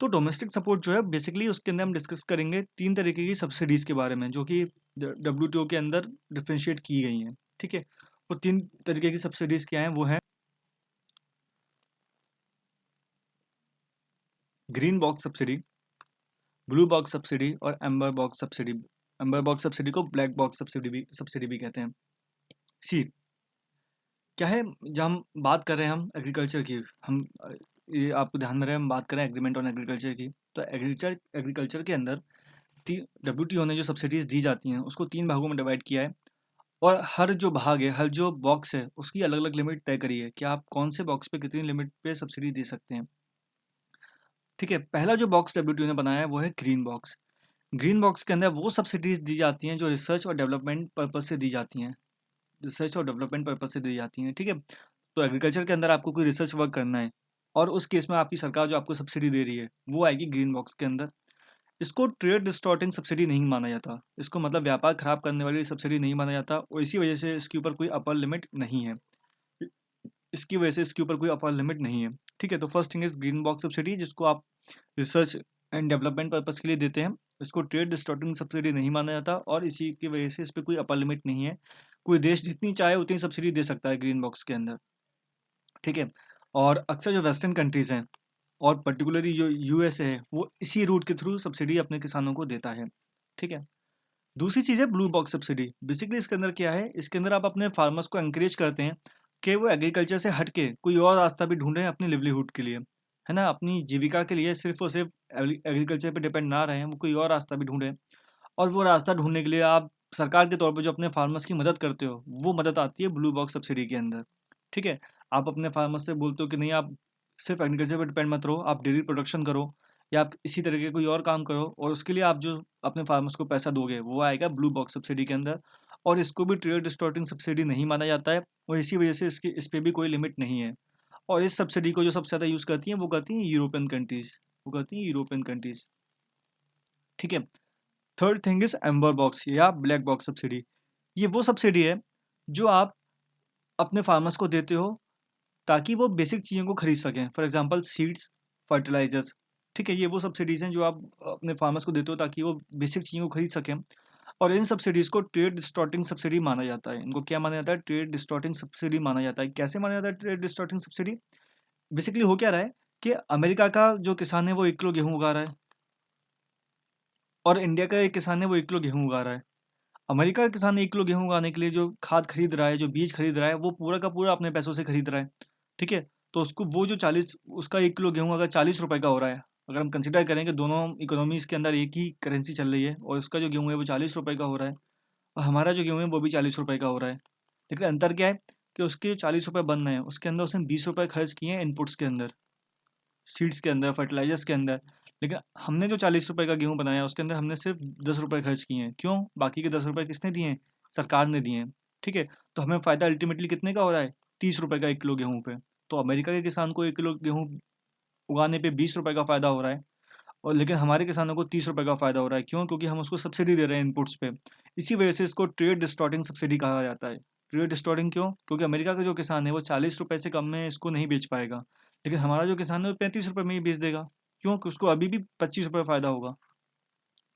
तो डोमेस्टिक सपोर्ट जो है बेसिकली उसके अंदर हम डिस्कस करेंगे 3 तरीके की सब्सिडीज़ के बारे में, जो कि डब्ल्यूटीओ के अंदर डिफरेंशिएट की गई हैं, ठीक है? वो 3 तरीके की सब्सिडीज़ क्या हैं, वो हैं green box subsidy, blue box subsidy और amber box subsidy. Amber box subsidy को ब्लैक बॉक्स सब्सिडी भी कहते हैं। सी क्या है, जब हम बात कर रहे हैं हम एग्रीकल्चर की, हम ये आपको ध्यान में रहे, हम बात करें एग्रीमेंट ऑन एग्रीकल्चर की, तो एग्रीकल्चर के अंदर WTO ने जो सब्सिडीज दी जाती हैं उसको 3 भागों में डिवाइड किया है। और हर जो भाग है, हर जो बॉक्स है, उसकी अलग अलग लिमिट तय करी है कि आप कौन से बॉक्स पे कितनी लिमिट पे सब्सिडी दे सकते हैं। ठीक है, पहला जो बॉक्स WTO ने बनाया है वो है ग्रीन बॉक्स। ग्रीन बॉक्स के अंदर वो सब्सिडीज दी जाती हैं जो रिसर्च और डेवलपमेंट पर्पज से दी जाती हैं, रिसर्च और डेवलपमेंट पर्पज से दी जाती हैं। ठीक है, तो एग्रीकल्चर के अंदर आपको कोई रिसर्च वर्क करना है और उस केस में आपकी सरकार जो आपको सब्सिडी दे रही है वो आएगी ग्रीन बॉक्स के अंदर। इसको ट्रेड डिस्टॉर्टिंग सब्सिडी नहीं माना जाता, इसको मतलब व्यापार खराब करने वाली सब्सिडी नहीं माना जाता, और इसी वजह से इसके ऊपर कोई अपर लिमिट नहीं है, इसकी वजह से इसके ऊपर कोई अपर लिमिट नहीं है। ठीक है, तो first thing is green box subsidy, जिसको आप रिसर्च एंड डेवलपमेंट पर्पज के लिए देते हैं। इसको ट्रेड डिस्टॉर्टिंग सब्सिडी नहीं माना जाता और इसी की वजह से इस पर कोई अपर लिमिट नहीं है, कोई देश जितनी चाहे उतनी सब्सिडी दे सकता है ग्रीन बॉक्स के अंदर। ठीक है, और अक्सर जो वेस्टर्न कंट्रीज हैं और पर्टिकुलरली जो USA है वो इसी रूट के थ्रू सब्सिडी अपने किसानों को देता है। ठीक है, दूसरी चीज़ है ब्लू बॉक्स सब्सिडी। बेसिकली इसके अंदर क्या है, इसके अंदर आप अपने फार्मर्स को एंकरेज करते हैं कि वो एग्रीकल्चर से हट के कोई और रास्ता भी ढूंढें अपनी लिवलीहुड के लिए, है ना, अपनी जीविका के लिए सिर्फ और सिर्फ एग्रीकल्चर पे डिपेंड ना रहें, वो कोई और रास्ता भी ढूंढें। और वो रास्ता ढूंढने के लिए आप सरकार के तौर पे जो अपने फार्मर्स की मदद करते हो, वो मदद आती है ब्लू बॉक्स सब्सिडी के अंदर। ठीक है, आप अपने फार्मर्स से बोलते हो कि नहीं, आप सिर्फ एग्रीकल्चर पर डिपेंड मत रहो, आप डेयरी प्रोडक्शन करो या आप इसी तरह के कोई और काम करो, और उसके लिए आप जो अपने फार्मर्स को पैसा दोगे वो आएगा ब्लू बॉक्स सब्सिडी के अंदर। और इसको भी ट्रेड डिस्टॉर्टिंग सब्सिडी नहीं माना जाता है, और इसी वजह से इस पर भी कोई लिमिट नहीं है। और इस सब्सिडी को जो सबसे ज़्यादा यूज़ करती हैं वो करती हैं यूरोपियन कंट्रीज़, वो करती हैं यूरोपियन कंट्रीज़। ठीक है, third thing is amber box या ब्लैक बॉक्स सब्सिडी। ये वो सब्सिडी है जो आप अपने फार्मर्स को देते हो ताकि वो बेसिक चीज़ों को खरीद सकें, फॉर एग्जांपल सीड्स, फर्टिलाइजर्स। ठीक है, ये वो सब्सिडीज़ हैं जो आप अपने फार्मर्स को देते हो ताकि वो बेसिक चीज़ों को खरीद सकें। और इन सब्सिडीज़ को ट्रेड डिस्टॉर्टिंग सब्सिडी माना जाता है। इनको क्या माना जाता है, ट्रेड डिस्टॉर्टिंग सब्सिडी माना जाता है। कैसे माना जाता है ट्रेड डिस्टॉर्टिंग सब्सिडी? बेसिकली हो क्या रहा है कि अमेरिका का जो किसान है वो 1 किलो गेहूँ उगा रहा है, और इंडिया का एक किसान है वो 1 किलो गेहूँ उगा रहा है। अमेरिका का किसान 1 किलो गेहूँ उगाने के लिए जो खाद खरीद रहा है, जो बीज खरीद रहा है, वो पूरा का पूरा अपने पैसों से खरीद रहा है। ठीक है, तो उसको वो जो 40, उसका 1 किलो गेहूँ अगर 40 रुपए का हो रहा है, अगर हम कंसिडर करें कि दोनों इकोनॉमीज़ के अंदर एक ही करेंसी चल रही है, और उसका जो गेहूँ है वो 40 रुपए का हो रहा है और हमारा जो गेहूँ है वो भी 40 रुपए का हो रहा है, लेकिन अंतर क्या है कि उसके जो 40 रुपए बन रहे हैं उसके अंदर उसने 20 रुपए खर्च किए हैं इनपुट्स के अंदर, सीड्स के अंदर, फर्टिलाइजर्स के अंदर। लेकिन हमने जो 40 रुपए का गेहूँ बनाया उसके अंदर हमने सिर्फ 10 रुपए खर्च किए हैं। क्यों? बाकी के 10 रुपए किसने दिए हैं? सरकार ने दिए हैं। ठीक है, तो हमें फ़ायदा अल्टीमेटली कितने का हो रहा है? 30 रुपए का 1 किलो गेहूँ पे। तो अमेरिका के किसान को 1 किलो गेहूँ उगाने पे 20 रुपए का फ़ायदा हो रहा है, और लेकिन हमारे किसानों को 30 रुपए का फ़ायदा हो रहा है। क्यों? क्योंकि हम उसको सब्सिडी दे रहे हैं इनपुट्स पे। इसी वजह से इसको ट्रेड डिस्टॉर्टिंग सब्सिडी कहा जाता है। ट्रेड डिस्टॉर्टिंग क्यों? क्योंकि अमेरिका का जो किसान है वो 40 रुपए से कम में इसको नहीं बेच पाएगा, लेकिन हमारा जो किसान है वो 35 रुपए में ही बेच देगा। क्यों? कि उसको अभी भी 25 रुपए फ़ायदा होगा।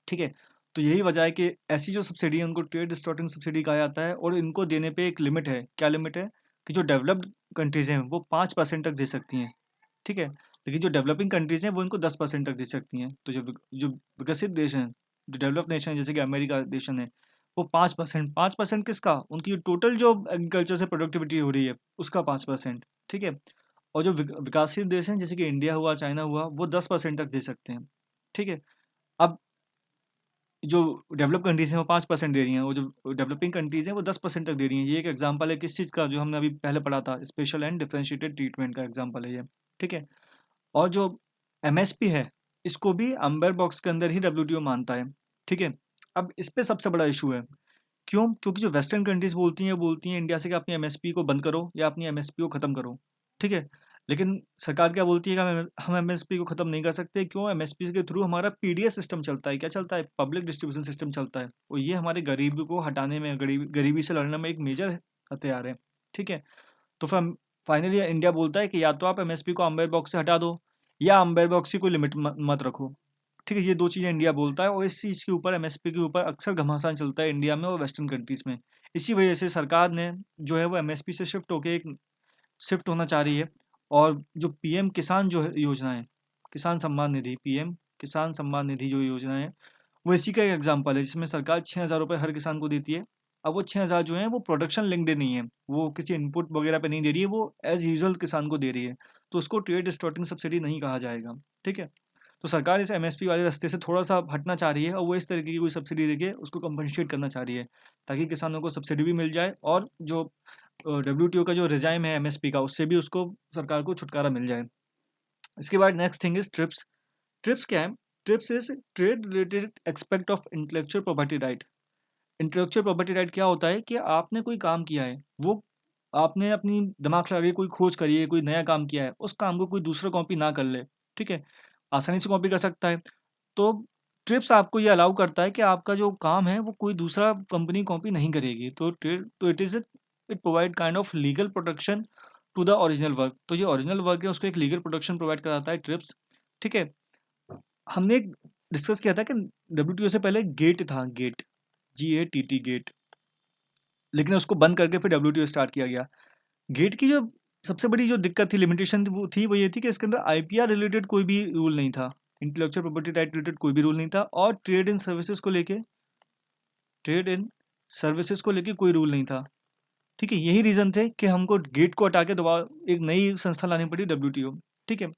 ठीक है, तो यही वजह है कि ऐसी जो सब्सिडी है उनको ट्रेड डिस्टॉर्टिंग सब्सिडी कहा जाता है, और इनको देने पे एक लिमिट है। क्या लिमिट है? कि जो डेवलप्ड कंट्रीज़ हैं वो 5% तक दे सकती हैं। ठीक है, लेकिन जो डेवलपिंग कंट्रीज़ हैं वो इनको 10% तक दे सकती हैं। तो जो विकसित देश हैं, जो डेवलप्ड नेशन है, जैसे कि अमेरिका नेशन है, वो 5%, 5% किसका? उनकी टोटल जो एग्रीकल्चर से प्रोडक्टिविटी हो रही है उसका 5%। ठीक है, और जो विकासशील देश हैं जैसे कि इंडिया हुआ, चाइना हुआ, वो 10% तक दे सकते हैं। ठीक है, अब जो डेवलप कंट्रीज़ हैं वो 5% दे रही हैं, और जो डेवलपिंग कंट्रीज़ हैं वो 10% तक दे रही हैं। ये एक एग्जांपल है किस चीज़ का, जो हमने अभी पहले पढ़ा था, स्पेशल एंड डिफरेंशिएटेड ट्रीटमेंट का एग्जांपल है ये। ठीक है, और जो MSP है इसको भी अम्बर बॉक्स के अंदर ही WTO मानता है। ठीक है, अब इस पे सबसे बड़ा इशू है। क्यों? क्योंकि जो वेस्टर्न कंट्रीज़ बोलती हैं इंडिया से कि अपनी MSP को बंद करो या अपनी MSP को ख़त्म करो। ठीक है, लेकिन सरकार क्या बोलती है कि हम MSP को ख़त्म नहीं कर सकते। क्यों? MSP के थ्रू हमारा PDS सिस्टम चलता है। क्या चलता है? पब्लिक डिस्ट्रीब्यूशन सिस्टम चलता है, और ये हमारे गरीबी को हटाने में, गरीबी से लड़ने में एक मेजर हथियार है। ठीक है, तो फिर फाइनली इंडिया बोलता है कि या तो आप MSP को अम्बर बॉक्स से हटा दो, या अम्बर बॉक्स की कोई लिमिट मत रखो। ठीक है, ये 2 चीज़ें इंडिया बोलता है, और इस चीज़ के ऊपर, MSP के ऊपर अक्सर घमासान चलता है इंडिया में और वेस्टर्न कंट्रीज़ में। इसी वजह से सरकार ने जो है वो MSP से शिफ्ट होना चाह रही है, और जो PM किसान जो है योजना है, किसान सम्मान निधि, PM किसान सम्मान निधि जो योजना है, वो इसी का एक एग्जाम्पल है जिसमें सरकार 6,000 रुपये हर किसान को देती है। अब वो 6,000 जो है वो प्रोडक्शन लिंक्ड नहीं है, वो किसी इनपुट वगैरह पे नहीं दे रही है, वो एज यूजल किसान को दे रही है, तो उसको ट्रेड डिस्टॉर्टिंग सब्सिडी नहीं कहा जाएगा। ठीक है, तो सरकार इस एमएसपी वाले रास्ते से थोड़ा सा हटना चाह रही है और वो इस तरीके की कोई सब्सिडी देके उसको कंपनसेट करना चाह रही है, ताकि किसानों को सब्सिडी भी मिल जाए और जो डब्ल्यूटीओ का जो रिजाइम है एमएसपी का, उससे भी उसको सरकार को छुटकारा मिल जाए। इसके बाद next thing is trips. Trips क्या है? Trips is trade related expect of intellectual property right. Intellectual property right क्या होता है कि आपने कोई काम किया है, वो आपने अपनी दिमाग लगा के कोई खोज करी है, कोई नया काम किया है, उस काम को कोई दूसरा कॉपी ना कर ले। ठीक है, आसानी से कॉपी कर सकता है। तो ट्रिप्स आपको ये अलाउ करता है कि आपका जो काम है वो कोई दूसरा कंपनी कॉपी नहीं करेगी। तो it is it provide kind of legal protection to the original work. तो जो ओरिजिनल वर्क है उसको एक लीगल प्रोटेक्शन प्रोवाइड कराता है ट्रिप्स। ठीक है, हमने डिस्कस किया था कि डब्ल्यूटीओ से पहले गेट था, गेट, GATT, गेट, लेकिन उसको बंद करके फिर डब्ल्यूटीओ स्टार्ट किया गया। गेट की जो सबसे बड़ी जो दिक्कत थी, लिमिटेशन वो ये थी कि इसके अंदर आईपीआर रिलेटेड कोई भी रूल नहीं था, इंटेलेक्चुअल प्रॉपर्टी राइट रिलेटेड कोई भी रूल नहीं था, और ट्रेड इन सर्विसेज को लेके कोई रूल नहीं था। ठीक है, यही रीज़न थे कि हमको गेट को हटा के दोबारा एक नई संस्था लानी पड़ी, डब्ल्यूटीओ। ठीक है,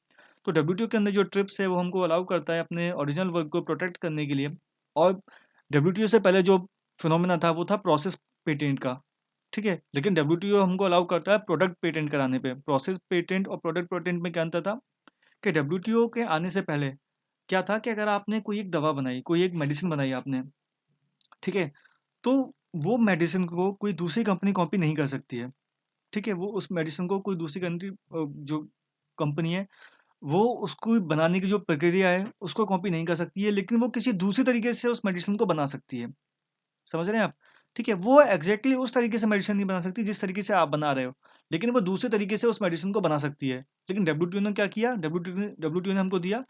तो डब्ल्यूटीओ के अंदर जो ट्रिप्स है वो हमको अलाउ करता है अपने ओरिजिनल वर्क को प्रोटेक्ट करने के लिए। और डब्ल्यूटीओ से पहले जो फिनोमेना था वो था प्रोसेस पेटेंट का। ठीक है, लेकिन डब्ल्यूटीओ हमको अलाउ करता है प्रोडक्ट पेटेंट कराने पे। प्रोसेस पेटेंट और प्रोडक्ट पेटेंट में क्या अंतर था कि डब्ल्यूटीओ के आने से पहले क्या था कि अगर आपने कोई एक दवा बनाई, कोई एक मेडिसिन बनाई आपने, ठीक है, तो वो मेडिसिन को कोई दूसरी कंपनी कॉपी नहीं कर सकती है। ठीक है, वो उस मेडिसिन को कोई दूसरी जो कंपनी है, वो उसको बनाने की जो प्रक्रिया है उसको कॉपी नहीं कर सकती है, लेकिन वो किसी दूसरे तरीके से उस मेडिसिन को बना सकती है। समझ रहे हैं आप? ठीक है, वो एग्जैक्टली उस तरीके से मेडिसिन नहीं बना सकती जिस तरीके से आप बना रहे हो, लेकिन वो दूसरे तरीके से उस मेडिसिन को बना सकती है। लेकिन डब्ल्यूटीओ ने क्या किया, डब्ल्यूटीओ ने हमको दिया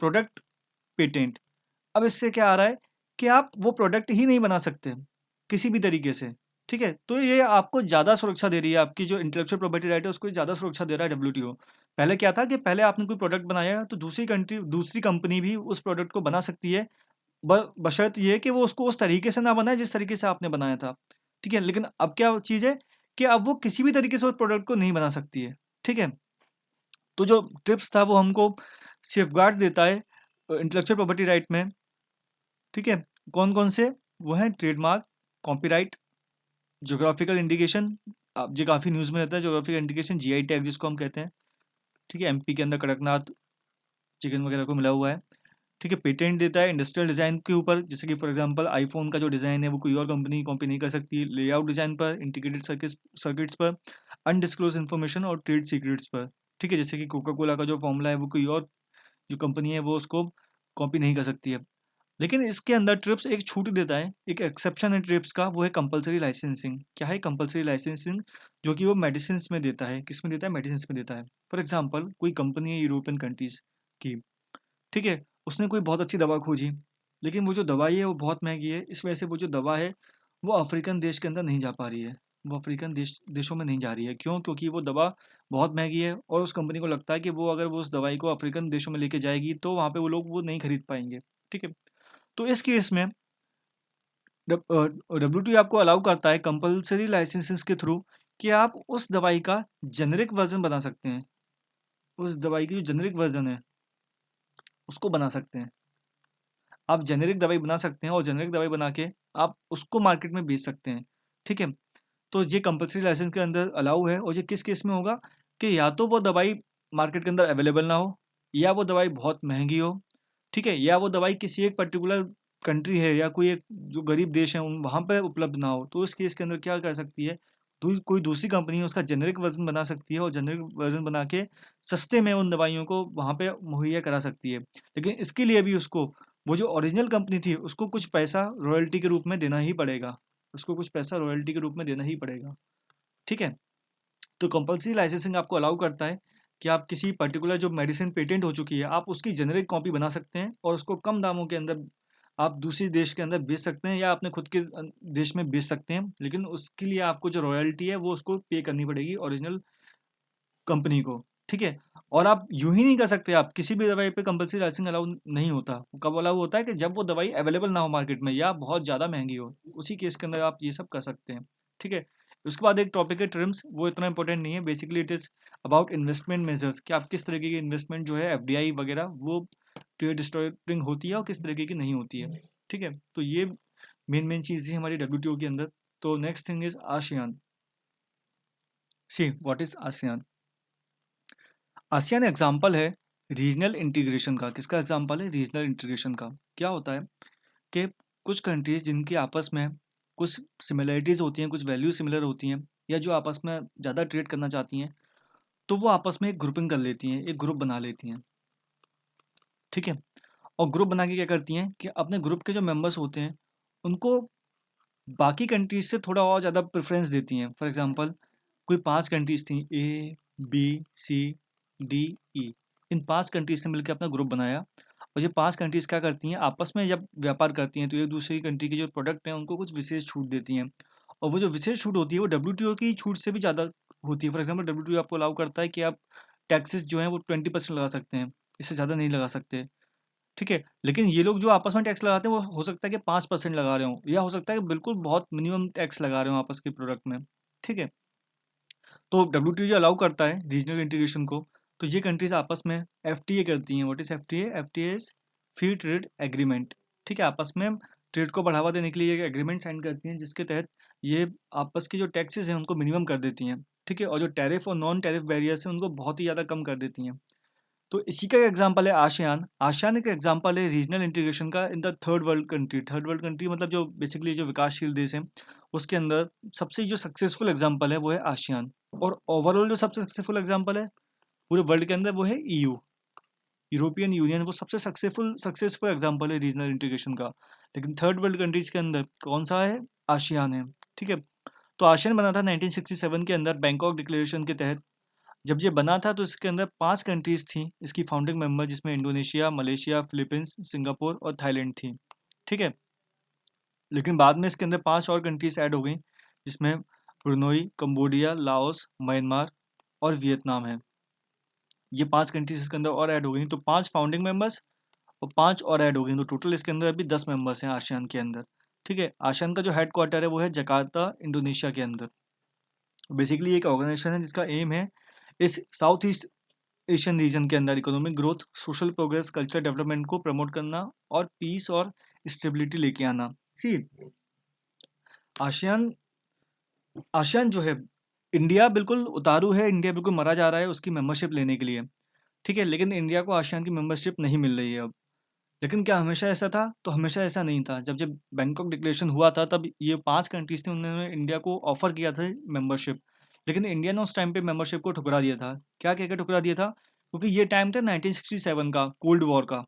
प्रोडक्ट पेटेंट। अब इससे क्या आ रहा है कि आप वो प्रोडक्ट ही नहीं बना सकते किसी भी तरीके से। ठीक है, तो ये आपको ज़्यादा सुरक्षा दे रही है, आपकी जो इंटेलेक्चुअल प्रॉपर्टी राइट है उसको ज़्यादा सुरक्षा दे रहा है डब्ल्यूटीओ। पहले क्या था कि पहले आपने कोई प्रोडक्ट बनाया तो दूसरी कंपनी भी उस प्रोडक्ट को बना सकती है, बशर्त ये कि वो उसको उस तरीके से ना बनाए जिस तरीके से आपने बनाया था। ठीक है, लेकिन अब क्या चीज़ है कि अब वो किसी भी तरीके से उस प्रोडक्ट को नहीं बना सकती है। ठीक है, तो जो ट्रिप्स था वो हमको सेफगार्ड देता है इंटेलेक्चुअल प्रॉपर्टी राइट में। ठीक है, कौन कौन से? वो हैं ट्रेडमार्क, कॉपीराइट, ज्योग्राफिकल इंडिकेशन। अब ये काफ़ी न्यूज़ में रहता है, ज्योग्राफिकल इंडिकेशन, GI टैग जिसको हम कहते हैं। ठीक है, एमपी के अंदर कड़कनाथ चिकन वगैरह को मिला हुआ है। ठीक है, पेटेंट देता है इंडस्ट्रियल डिज़ाइन के ऊपर, जैसे कि फॉर एग्जांपल आईफोन का जो डिज़ाइन है वो कोई और कंपनी कॉपी नहीं कर सकती। लेआउट डिज़ाइन पर, इंटीग्रेटेड सर्किट्स पर, अनडिस्क्लोज इन्फॉर्मेशन और ट्रेड सीक्रेट्स पर। ठीक है, जैसे कि कोका कोला का जो फॉर्मूला है वो कोई और जो कंपनी है वो उसको कॉपी नहीं कर सकती है। लेकिन इसके अंदर ट्रिप्स एक छूट देता है, एक एक्सेप्शन है ट्रिप्स का, वो है कंपलसरी लाइसेंसिंग। क्या है कंपलसरी लाइसेंसिंग? जो कि वो मेडिसिन में देता है। किस में देता है? मेडिसिन में देता है। फॉर एग्जांपल कोई कंपनी है यूरोपियन कंट्रीज़ की, ठीक है, उसने कोई बहुत अच्छी दवा खोजी, लेकिन वो जो दवाई है वो बहुत महंगी है, इस वजह से वो जो दवा है वो अफ्रीकन देश के अंदर नहीं जा पा रही है, वो अफ्रीकन देशों में नहीं जा रही है। क्यों? क्योंकि वो दवा बहुत महंगी है और उस कंपनी को लगता है कि वो अगर वो उस दवाई को अफ्रीकन देशों में लेके जाएगी तो वहाँ पे वो लोग वो नहीं खरीद पाएंगे। ठीक है, तो इस केस में WTO आपको अलाउ करता है कंपलसरी लाइसेंसेस के थ्रू कि आप उस दवाई का जेनेरिक वर्जन बना सकते हैं। उस दवाई की जो जेनेरिक वर्जन है उसको बना सकते हैं। आप जेनेरिक दवाई बना सकते हैं और जेनेरिक दवाई बना के आप उसको मार्केट में बेच सकते हैं। ठीक है, तो ये कंपलसरी लाइसेंस के अंदर अलाउ है। और ये किस केस में होगा कि या तो वो दवाई मार्केट के अंदर अवेलेबल ना हो, या वो दवाई बहुत महंगी हो, ठीक है, या वो दवाई किसी एक पर्टिकुलर कंट्री है या कोई एक जो गरीब देश है उन वहाँ पे उपलब्ध ना हो। तो इस केस के अंदर क्या कर सकती है, कोई दूसरी कंपनी उसका जेनेरिक वर्जन बना सकती है और जेनेरिक वर्जन बना के सस्ते में उन दवाइयों को वहाँ पे मुहैया करा सकती है। लेकिन इसके लिए भी उसको वो जो ओरिजिनल कंपनी थी उसको कुछ पैसा रॉयल्टी के रूप में देना ही पड़ेगा, उसको कुछ पैसा रॉयल्टी के रूप में देना ही पड़ेगा। ठीक है, तो कंपल्सरी लाइसेंसिंग आपको अलाउ करता है कि आप किसी पर्टिकुलर जो मेडिसिन पेटेंट हो चुकी है आप उसकी जेनेरिक कॉपी बना सकते हैं और उसको कम दामों के अंदर आप दूसरी देश के अंदर बेच सकते हैं या अपने खुद के देश में बेच सकते हैं। लेकिन उसके लिए आपको जो रॉयल्टी है वो उसको पे करनी पड़ेगी ओरिजिनल कंपनी को। ठीक है, और आप यूं ही नहीं कर सकते, आप किसी भी दवाई पे कंपलसरी लाइसेंसिंग अलाउ नहीं होता। वो कब अलाउ होता है कि जब वो दवाई अवेलेबल ना हो मार्केट में या बहुत ज़्यादा महंगी हो, उसी केस के अंदर आप ये सब कर सकते हैं। ठीक है। उसके बाद एक टॉपिक है ट्रिम्स, वो इतना इंपॉर्टेंट नहीं है। Basically it is about investment measures, कि आप किस तरीके की इन्वेस्टमेंट जो है एफडीआई वगैरह वो ट्रेड डिस्टर्बिंग होती है और किस तरीके की नहीं होती है। ठीक है, तो ये मेन मेन चीज़ है हमारी डब्ल्यूटीओ के अंदर। तो next thing is ASEAN. See what is ASEAN? ASEAN example है रीजनल इंटीग्रेशन का। किसका एग्जाम्पल है? रीजनल इंटीग्रेशन का। क्या होता है कि कुछ कंट्रीज जिनकी आपस में कुछ सिमिलरिटीज़ होती हैं, कुछ वैल्यू सिमिलर होती हैं, या जो आपस में ज़्यादा ट्रेड करना चाहती हैं, तो वो आपस में एक ग्रुपिंग कर लेती हैं, एक ग्रुप बना लेती हैं। ठीक है। और ग्रुप बना के क्या करती हैं कि अपने ग्रुप के जो मेंबर्स होते हैं उनको बाकी कंट्रीज से थोड़ा और ज़्यादा प्रेफरेंस देती हैं। फॉर एग्जांपल कोई 5 कंट्रीज थी, ए, बी, सी, डी, ई। इन 5 कंट्रीज ने मिलकर अपना ग्रुप बनाया, और ये 5 कंट्रीज क्या करती हैं, आपस में जब व्यापार करती हैं तो एक दूसरी कंट्री के जो प्रोडक्ट हैं उनको कुछ विशेष छूट देती हैं। और वो जो विशेष छूट होती है वो डब्ल्यूटीओ की छूट से भी ज़्यादा होती है। फॉर एग्जाम्पल डब्ल्यूटीओ आपको अलाउ करता है कि आप टैक्सेस जो हैं वो 20% लगा सकते हैं, इससे ज़्यादा नहीं लगा सकते। ठीक है, लेकिन ये लोग जो आपस में टैक्स लगाते हैं वो हो सकता है कि 5% लगा रहे हों, या हो सकता है कि बिल्कुल बहुत मिनिमम टैक्स लगा रहे हों आपस के प्रोडक्ट में। ठीक है। तो डब्ल्यूटीओ जो अलाउ करता है रीजनल इंटीग्रेशन को, तो ये कंट्रीज आपस में एफटीए करती हैं। What is FTA? FTA is free trade agreement. ठीक है, आपस में ट्रेड को बढ़ावा देने के लिए एक एग्रीमेंट साइन करती हैं, जिसके तहत ये आपस की जो टैक्सेस हैं उनको मिनिमम कर देती हैं। ठीक है, और जो टैरिफ और नॉन टैरिफ बैरियर्स हैं उनको बहुत ही ज़्यादा कम कर देती हैं। तो इसी का एग्जांपल है आसियान। आसियान एक एग्जांपल है रीजनल इंटीग्रेशन का in the third world country. Third world country मतलब जो बेसिकली जो विकासशील देश हैं, उसके अंदर सबसे जो सक्सेसफुल एग्जांपल है वो है आसियान। और ओवरऑल जो सबसे सक्सेसफुल एग्जांपल है पूरे वर्ल्ड के अंदर वो है ईयू, यूरोपियन यूनियन। वो सबसे सक्सेसफुल सक्सेसफुल एग्जांपल है रीजनल इंटीग्रेशन का। लेकिन थर्ड वर्ल्ड कंट्रीज के अंदर कौन सा है? आसियान है। ठीक है। तो आसियान बना था 1967 के अंदर बैंकॉक डिक्लेरेशन के तहत। जब ये बना था तो इसके अंदर 5 कंट्रीज़ थी इसकी फाउंडिंग मेंबर, जिसमें इंडोनेशिया, मलेशिया, फिलीपींस, सिंगापुर और थाईलैंड थी। ठीक है। लेकिन बाद में इसके अंदर 5 और कंट्रीज़ ऐड हो गई, जिसमें ब्रुनोई, कंबोडिया, लाओस, म्यांमार और वियतनाम है। ये 5 कंट्रीज़ इसके अंदर और ऐड हो गई, तो 5 फाउंडिंग मेंबर्स और 5 और ऐड हो गई, तो टोटल इसके अंदर अभी 10 मेंबर्स हैं आसियान के अंदर। ठीक है। आसियान का जो हेडक्वार्टर है वो है जकार्ता, इंडोनेशिया के अंदर। बेसिकली एक ऑर्गेनाइजेशन है जिसका एम है इस साउथ ईस्ट एशियन रीजन के अंदर economic growth, social progress, culture development को प्रमोट करना और पीस और स्टेबिलिटी लेके आना। सी आसियान आसियान जो है, इंडिया बिल्कुल उतारू है, इंडिया बिल्कुल मरा जा रहा है उसकी मेंबरशिप लेने के लिए। ठीक है, लेकिन इंडिया को आसियान की मेंबरशिप नहीं मिल रही है अब। लेकिन क्या हमेशा ऐसा था? तो हमेशा ऐसा नहीं था। जब जब बैंकॉक डिक्लेरेशन हुआ था तब ये 5 कंट्रीज थी, उन्होंने इंडिया को ऑफर किया था मेंबरशिप। लेकिन इंडिया ने उस टाइम पे मेंबरशिप को ठुकरा दिया था। क्या कह के ठुकरा दिया था? क्योंकि ये टाइम था 1967 का, कोल्ड वॉर का।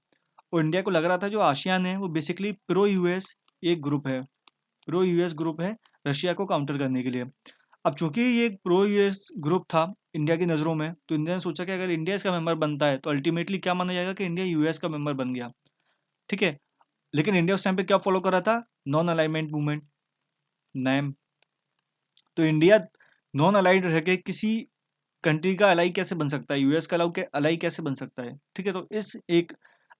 और इंडिया को लग रहा था जो आसियान है वो बेसिकली प्रो यूएस एक ग्रुप है, प्रो यूएस ग्रुप है रशिया को काउंटर करने के लिए। अब चूंकि ये एक प्रो यूएस ग्रुप था इंडिया की नज़रों में, तो इंडिया ने सोचा कि अगर इंडिया इसका मेंबर बनता है तो अल्टीमेटली क्या माना जाएगा कि इंडिया यूएस का मेंबर बन गया। ठीक है। लेकिन इंडिया उस टाइम पे क्या फॉलो कर रहा था? Non alignment movement, NAM. तो इंडिया नॉन अलाइड रह के किसी कंट्री का अलाई कैसे बन सकता है? यूएस का अलाई कैसे बन सकता है? ठीक है। तो इस एक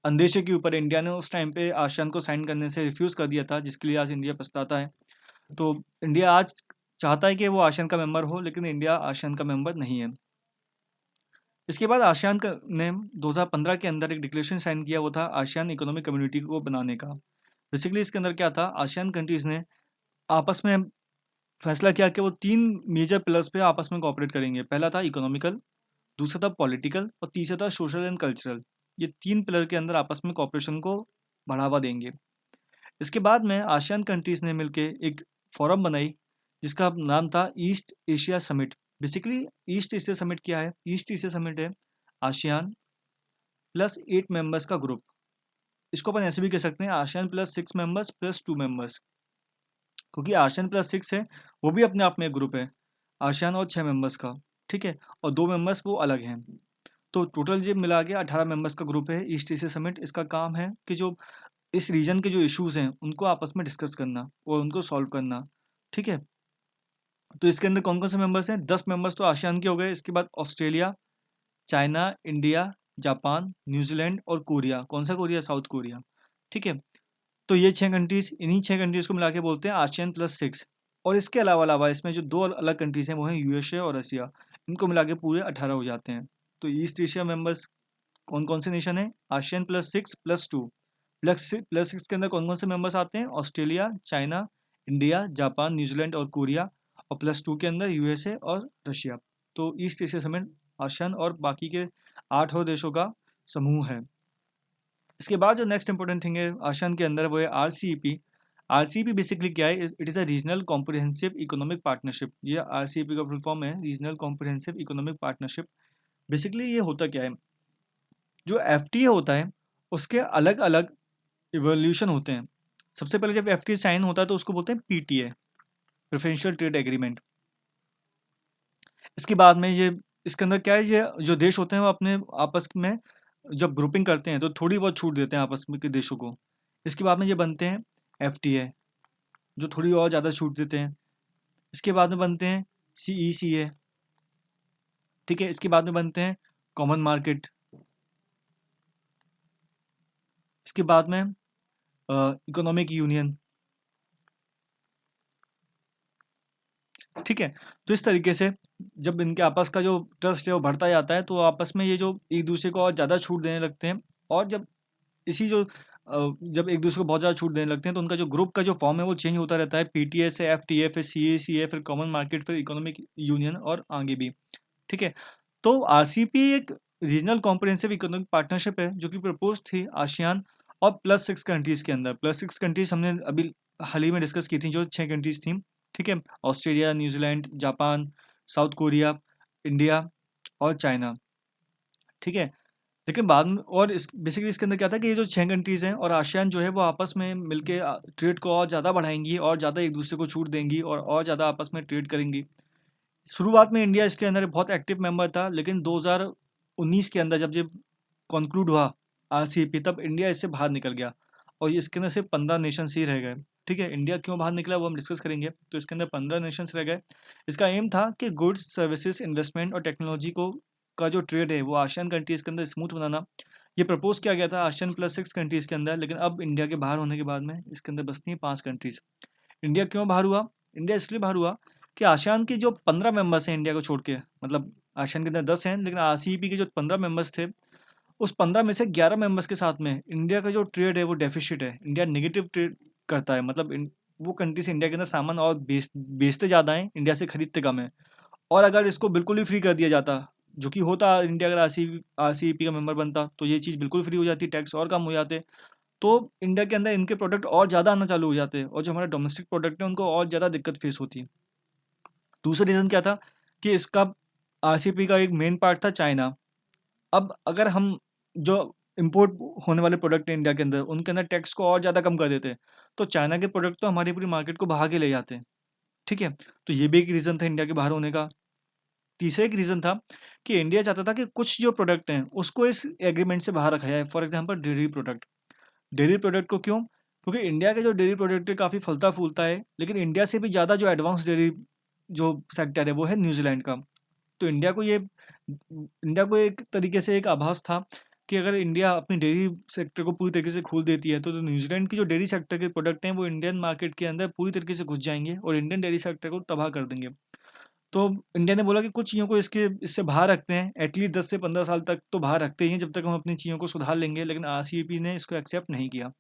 अंदेशे के ऊपर इंडिया ने उस टाइम पे आसियान को साइन करने से रिफ्यूज़ कर दिया था, जिसके लिए आज इंडिया पछताता है। तो इंडिया आज चाहता है कि वो आसियान का मेंबर हो, लेकिन इंडिया आसियान का मेंबर नहीं है। इसके बाद आसियान का ने 2015 के अंदर एक डिक्लेरेशन साइन किया, वो था आसियान इकोनॉमिक कम्युनिटी को बनाने का। बेसिकली इसके अंदर क्या था? आसियान कंट्रीज़ ने आपस में फैसला किया कि वो 3 मेजर पिलर्स पे आपस में कोऑपरेट करेंगे। पहला था इकोनॉमिकल, दूसरा था पॉलिटिकल और तीसरा था सोशल एंड कल्चरल। ये 3 पिलर के अंदर आपस में कोऑपरेशन को बढ़ावा देंगे। इसके बाद में आसियान कंट्रीज़ ने मिलके एक फोरम बनाई, जिसका नाम था east Asia summit. Basically east Asia summit क्या है? ईस्ट एशिया समिट है आसियान प्लस 8 मेंबर्स का ग्रुप। इसको अपन ऐसे भी कह सकते हैं ASEAN plus 6 members plus 2 members, क्योंकि आसियान प्लस 6 है वो भी अपने आप में एक ग्रुप है आसियान और 6 मेंबर्स का। ठीक है। और 2 मेंबर्स वो अलग हैं। तो टोटल ये मिला के 18 मेंबर्स का ग्रुप है ईस्ट एशिया समिट। इसका काम है कि जो इस रीजन के जो इश्यूज हैं उनको आपस में डिस्कस करना और उनको सॉल्व करना। ठीक है। तो इसके अंदर कौन कौन से मेंबर्स हैं? 10 मेंबर्स तो आसियान के हो गए। इसके बाद Australia, China, India, Japan, New Zealand और कोरिया। कौन सा कोरिया? South Korea. ठीक है, तो ये 6 कंट्रीज़, इन्हीं 6 कंट्रीज़ को मिला के बोलते हैं आसियान प्लस 6। और इसके अलावा इसमें जो 2 अलग कंट्रीज़ हैं वो हैं यूएसए और रसिया। इनको मिला के पूरे 18 हो जाते हैं। तो ईस्ट एशिया मेंबर्स कौन-कौन से नेशन हैं? ASEAN plus 6 plus 2। प्लस 6 के अंदर कौन-कौन से मेंबर्स आते हैं? Australia, China, India, Japan, New Zealand और कोरिया। और प्लस 2 के अंदर यूएसए और रशिया। तो ईस्ट एशिया समेत आसियान और बाकी के 8 और देशों का समूह है। इसके बाद जो नेक्स्ट इंपॉर्टेंट थिंग है आसियान के अंदर वो है आरसीईपी। आरसीईपी बेसिकली क्या है? It is a regional comprehensive economic partnership. ये आरसीईपी का फुल फॉर्म है, regional comprehensive economic partnership. Basically ये होता क्या है? जो एफटीए होता है उसके अलग अलग इवोल्यूशन होते हैं। सबसे पहले जब एफटीए साइन होता है तो उसको बोलते हैं पीटीए, प्रेफरेंशियल ट्रेड एग्रीमेंट। इसके बाद में ये इसके अंदर क्या है, ये जो देश होते हैं वो अपने आपस में जब ग्रुपिंग करते हैं तो थोड़ी बहुत छूट देते हैं आपस में के देशों को। इसके बाद में ये बनते हैं एफटीए, जो थोड़ी और ज़्यादा छूट देते हैं। इसके बाद में बनते हैं सीईसीए। ठीक है, इसके बाद में बनते हैं कॉमन मार्केट। इसके बाद में इकोनॉमिक यूनियन। ठीक है, तो इस तरीके से जब इनके आपस का जो ट्रस्ट है वो बढ़ता जाता है तो आपस में ये जो एक दूसरे को और ज़्यादा छूट देने लगते हैं। और जब इसी जो जब एक दूसरे को बहुत ज़्यादा छूट देने लगते हैं तो उनका जो ग्रुप का जो फॉर्म है वो चेंज होता रहता है। पीटीए से एफटीए, फिर सीएसीए, फिर कॉमन मार्केट, फिर इकोनॉमिक यूनियन और आगे भी। ठीक है, तो आरसीपी एक रीजनल कॉम्प्रिहेंसिव इकोनॉमिक पार्टनरशिप है जो कि प्रपोज थी आसियान और प्लस 6 कंट्रीज़ के अंदर। प्लस 6 कंट्रीज़ हमने अभी हाल ही में डिस्कस की थी, जो 6 कंट्रीज़ थी। ठीक है, Australia, New Zealand, Japan, south Korea, India और चाइना। ठीक है, लेकिन बाद में और इस बेसिकली इसके अंदर क्या था कि ये जो 6 कंट्रीज़ हैं और आसियान जो है वो आपस में मिलके ट्रेड को और ज़्यादा बढ़ाएंगी और ज़्यादा एक दूसरे को छूट देंगी और ज़्यादा आपस में ट्रेड करेंगी। शुरुआत में इंडिया इसके अंदर बहुत एक्टिव मेंबर था, लेकिन 2019 के अंदर जब ये कॉन्क्लूड हुआ आरसीईपी, तब इंडिया इससे बाहर निकल गया और इसके अंदर सिर्फ 15 नेशंस ही रह गए। ठीक है, इंडिया क्यों बाहर निकला वो हम डिस्कस करेंगे। तो इसके अंदर 15 नेशंस रह गए। इसका एम था कि गुड्स, सर्विसेज, इन्वेस्टमेंट और टेक्नोलॉजी को का जो ट्रेड है वो आसियान कंट्रीज़ के अंदर स्मूथ बनाना। ये प्रपोज किया गया था आसियान प्लस 6 कंट्रीज़ के अंदर, लेकिन अब इंडिया के बाहर होने के बाद में इसके अंदर बसती हैं 5 कंट्रीज़। इंडिया क्यों बाहर हुआ? इंडिया इसलिए बाहर हुआ कि आसियान के जो 15 मेंबर्स हैं इंडिया को छोड़ के, मतलब आसियान के अंदर 10 हैं लेकिन आरसीईपी के जो 15 मेंबर्स थे, उस 15 में से 11 मेंबर्स के साथ में इंडिया का जो ट्रेड है वो डेफिसिट है। इंडिया नेगेटिव ट्रेड करता है, मतलब वो कंट्री से इंडिया के अंदर सामान और बेचते ज़्यादा हैं, इंडिया से खरीदते कम है। और अगर इसको बिल्कुल ही फ्री कर दिया जाता, जो कि होता, इंडिया अगर आरसीईपी का मेंबर बनता तो ये चीज़ बिल्कुल फ्री हो जाती, टैक्स और कम हो जाते, तो इंडिया के अंदर इनके प्रोडक्ट और ज़्यादा आना चालू हो जाते और जो हमारे डोमेस्टिक प्रोडक्ट है उनको और ज़्यादा दिक्कत फेस होती। दूसरा रीज़न क्या था कि इसका आरसीईपी का एक मेन पार्ट था चाइना। अब अगर हम जो इम्पोर्ट होने वाले प्रोडक्ट हैं इंडिया के अंदर उनके अंदर टैक्स को और ज़्यादा कम कर देते तो चाइना के प्रोडक्ट तो हमारी पूरी मार्केट को बहा के ले जाते हैं। ठीक है, तो ये भी एक रीज़न था इंडिया के बाहर होने का। तीसरा एक रीज़न था कि इंडिया चाहता था कि कुछ जो प्रोडक्ट हैं उसको इस एग्रीमेंट से बाहर रखा जाए। For example dairy product. Dairy product को क्यों? क्योंकि इंडिया के जो डेयरी प्रोडक्ट है काफ़ी फलता फूलता है, लेकिन इंडिया से भी ज़्यादा जो एडवांस डेयरी जो सेक्टर है वो है न्यूजीलैंड का। तो इंडिया को एक तरीके से एक आभास था कि अगर इंडिया अपनी डेयरी सेक्टर को पूरी तरीके से खोल देती है तो न्यूजीलैंड की जो डेयरी सेक्टर के प्रोडक्ट हैं वो इंडियन मार्केट के अंदर पूरी तरीके से घुस जाएंगे और इंडियन डेयरी सेक्टर को तबाह कर देंगे। तो इंडिया ने बोला कि कुछ चीज़ों को इससे बाहर रखते हैं, एटलीस्ट 10 से 15 साल तक तो बाहर रखते ही हैं जब तक हम अपनी चीज़ों को सुधार लेंगे, लेकिन आरसीईपी ने इसको एक्सेप्ट नहीं किया।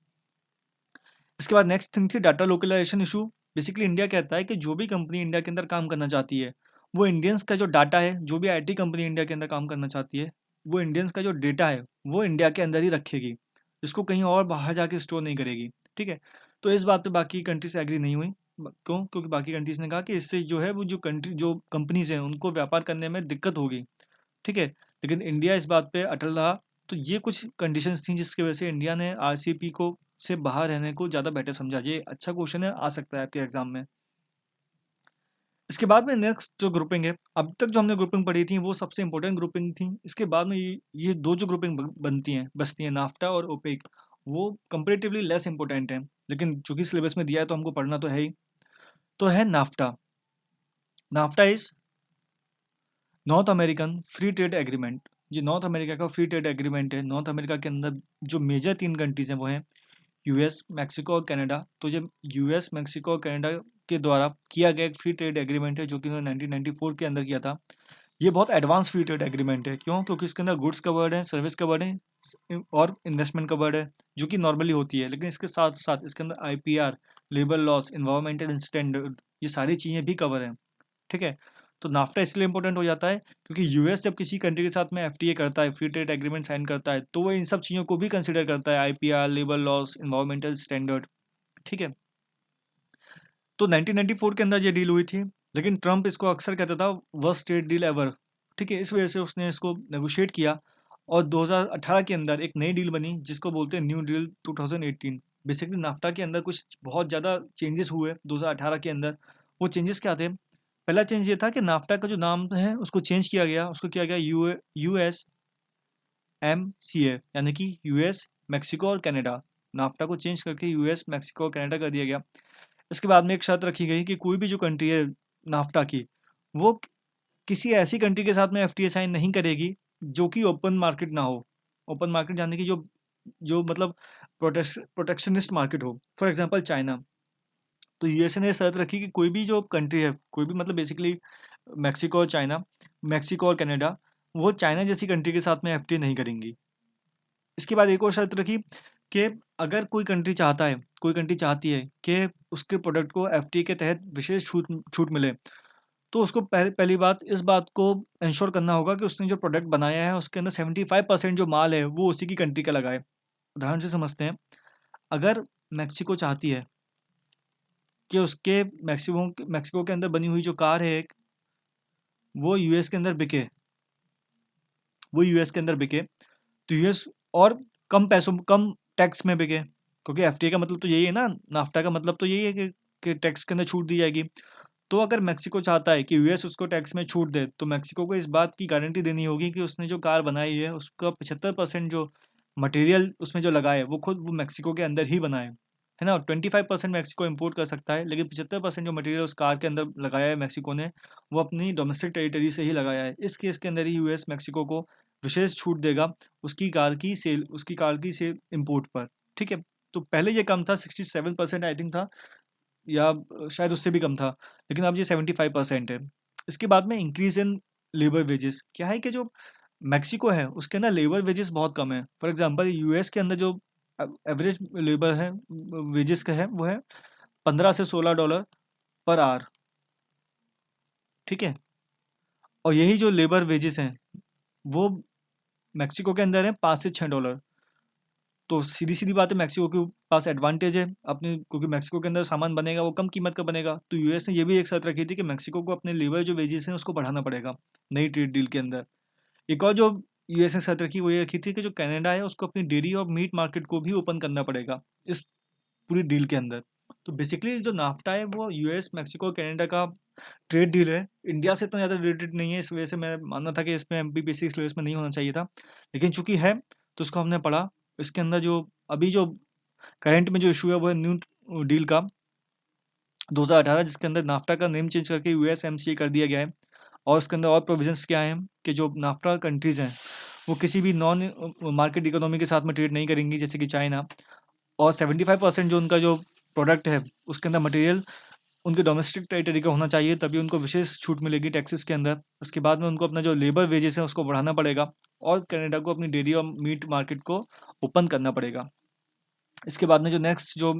इसके बाद नेक्स्ट थिंग थी data localization issue. Basically India कहता है कि जो भी कंपनी इंडिया के अंदर काम करना चाहती है वो इंडियंस का जो डाटा है, जो भी आईटी कंपनी इंडिया के अंदर काम करना चाहती है वो इंडियंस का जो डेटा है वो इंडिया के अंदर ही रखेगी, इसको कहीं और बाहर जाके स्टोर नहीं करेगी। ठीक है, तो इस बात पे बाकी कंट्रीज एग्री नहीं हुई। क्यों? क्योंकि बाकी कंट्रीज ने कहा कि इससे जो है वो जो कंपनीज हैं उनको व्यापार करने में दिक्कत होगी। ठीक है, लेकिन इंडिया इस बात पे अटल रहा। तो ये कुछ कंडीशंस थी जिसकी वजह से इंडिया ने आरसीपी को से बाहर रहने को ज़्यादा बेटर समझा। ये अच्छा क्वेश्चन है, आ सकता है आपके एग्जाम में। इसके बाद में नेक्स्ट जो ग्रुपिंग है, अब तक जो हमने ग्रुपिंग पढ़ी थी वो सबसे इंपॉर्टेंट ग्रुपिंग थी। इसके बाद में ये दो जो ग्रुपिंग बनती हैं बसती हैं, नाफ्टा और ओपेक, वो कंपेरेटिवली लेस इंपॉर्टेंट हैं, लेकिन चूंकि सिलेबस में दिया है तो हमको पढ़ना तो है ही। तो है NAFTA. NAFTA is north American free trade agreement. ये नॉर्थ अमेरिका का फ्री ट्रेड एग्रीमेंट है। नॉर्थ अमेरिका के अंदर जो मेजर 3 कंट्रीज़ हैं वो हैं यूएस, मेक्सिको और कनाडा। तो जब यूएस, मेक्सिको और कनाडा के द्वारा किया गया एक फ्री ट्रेड एग्रीमेंट है जो कि उन्होंने 1994 के अंदर किया था। ये बहुत एडवांस फ्री ट्रेड एग्रीमेंट है। क्यों? क्योंकि इसके अंदर गुड्स कवर्ड है, सर्विस कवर्ड है और इन्वेस्टमेंट कवर्ड है, जो कि नॉर्मली होती है। लेकिन इसके साथ साथ इसके अंदर IPR, labour laws, environmental standard, ये सारी चीज़ें भी कवर हैं। ठीक है। तो नाफ्टा इसलिए इंपॉर्टेंट हो जाता है क्योंकि यूएस जब किसी कंट्री के साथ में एफटीए करता है, फ्री ट्रेड एग्रीमेंट साइन करता है, तो वो इन सब चीज़ों को भी कंसिडर करता है, IPR, labour laws, environmental standard. ठीक है। तो 1994 के अंदर ये डील हुई थी, लेकिन ट्रंप इसको अक्सर कहता था वर्स्ट ट्रेड डील एवर। ठीक है। इस वजह से उसने इसको नेगोशिएट किया और 2018 के अंदर एक नई डील बनी जिसको बोलते हैं न्यू डील 2018। बेसिकली नाफ्टा के अंदर कुछ बहुत ज़्यादा चेंजेस हुए 2018 के अंदर। वो चेंजेस क्या थे? पहला चेंज ये था कि नाफ्टा का जो नाम है उसको चेंज किया गया, उसको किया गया यूएस एम सी ए, यानी कि यूएस, मैक्सिको और कनाडा। नाफ्टा को चेंज करके यूएस, मैक्सिको और कनाडा कर दिया गया। इसके बाद में एक शर्त रखी गई कि कोई भी जो कंट्री है नाफ्टा की, वो किसी ऐसी कंट्री के साथ में एफटीए साइन नहीं करेगी जो कि ओपन मार्केट ना हो। ओपन मार्केट यानी कि जो जो मतलब प्रोटेक्शनिस्ट मार्केट हो। For example China. तो यूएसए ने शर्त रखी कि कोई भी जो कंट्री है, कोई भी मतलब बेसिकली मैक्सिको और चाइना, मैक्सिको और कनाडा, वो चाइना जैसी कंट्री के साथ में एफटीए नहीं करेंगी। इसके बाद एक और शर्त रखी कि अगर कोई कंट्री चाहता है, कोई कंट्री चाहती है कि उसके प्रोडक्ट को एफटीए के तहत विशेष छूट छूट मिले, तो उसको पहली बात इस बात को इंश्योर करना होगा कि उसने जो प्रोडक्ट बनाया है उसके अंदर 75% जो माल है वो उसी की कंट्री का लगाए। उदाहरण से समझते हैं, अगर मैक्सिको चाहती है कि उसके मैक्सिको के अंदर बनी हुई जो कार है एक, वो यूएस के अंदर बिके, वो यूएस के अंदर बिके, तो यूएस और कम पैसों, कम टैक्स में बिके। क्योंकि एफटीए का मतलब तो यही है ना, नाफ्टा का मतलब तो यही है कि टैक्स के अंदर छूट दी जाएगी। तो अगर मेक्सिको चाहता है कि यूएस उसको टैक्स में छूट दे, तो मेक्सिको को इस बात की गारंटी देनी होगी कि उसने जो कार बनाई है उसका 75% जो मटेरियल उसमें जो लगा है वो खुद वो मेक्सिको के अंदर ही बनाए, है ना। 25% मेक्सिको इंपोर्ट कर सकता है, लेकिन 75% जो मटेरियल उस कार के अंदर लगाया है मेक्सिको ने, वो अपनी डोमेस्टिक टेरिटरी से ही लगाया है। इस केस के अंदर ही यूएस मेक्सिको को विशेष छूट देगा उसकी कार की सेल इम्पोर्ट पर। ठीक है। तो पहले ये कम था, 67% आई थिंक था, या शायद उससे भी कम था, लेकिन अब ये 75% है। इसके बाद में इंक्रीज इन लेबर वेजेस। क्या है कि जो मैक्सिको है उसके अंदर लेबर वेजेस बहुत कम है। फॉर एग्जांपल यूएस के अंदर जो एवरेज लेबर है, वेजेस का है, वो है 15 से $16 पर आवर। ठीक है। और यही जो लेबर वेजेस हैं वो मैक्सिको के अंदर है $5 से $6। तो सीधी सीधी बात है, मैक्सिको के पास एडवांटेज है अपने, क्योंकि मैक्सिको के अंदर सामान बनेगा वो कम कीमत का बनेगा। तो यूएस ने ये भी एक शर्त रखी थी कि मैक्सिको को अपने लेबर जो वेजेस हैं उसको बढ़ाना पड़ेगा नई ट्रेड डील के अंदर। एक और जो यूएस ने शर्त रखी वो ये रखी थी कि जो कनाडा है उसको अपनी डेयरी और मीट मार्केट को भी ओपन करना पड़ेगा इस पूरी डील के अंदर। तो बेसिकली जो नाफ्टा है वो यूएस, मैक्सिको और कनाडा का ट्रेड डील है। इंडिया से इतना ज़्यादा रिलेटेड नहीं है, इस वजह से मैं मानना था कि इसमें एमपीपीएससी सिलेबस में नहीं होना चाहिए था, लेकिन चूंकि है तो उसको हमने पढ़ा। इसके अंदर जो अभी जो करंट में जो इशू है वो है न्यू डील का 2018, जिसके अंदर नाफ्टा का नेम चेंज करके यूएसएमसीए कर दिया गया है। और उसके अंदर और प्रोविजंस क्या हैं कि जो नाफ्टा कंट्रीज़ हैं वो किसी भी नॉन मार्केट इकोनॉमी के साथ में ट्रेड नहीं करेंगी, जैसे कि चाइना। और 75% जो उनका जो प्रोडक्ट है उसके अंदर मटेरियल उनके डोमेस्टिक टेरिटरी का होना चाहिए, तभी उनको विशेष छूट मिलेगी टैक्सेस के अंदर। उसके बाद में उनको अपना जो लेबर वेजेस है उसको बढ़ाना पड़ेगा, और कनाडा को अपनी डेयरी और मीट मार्केट को ओपन करना पड़ेगा। इसके बाद में जो नेक्स्ट जो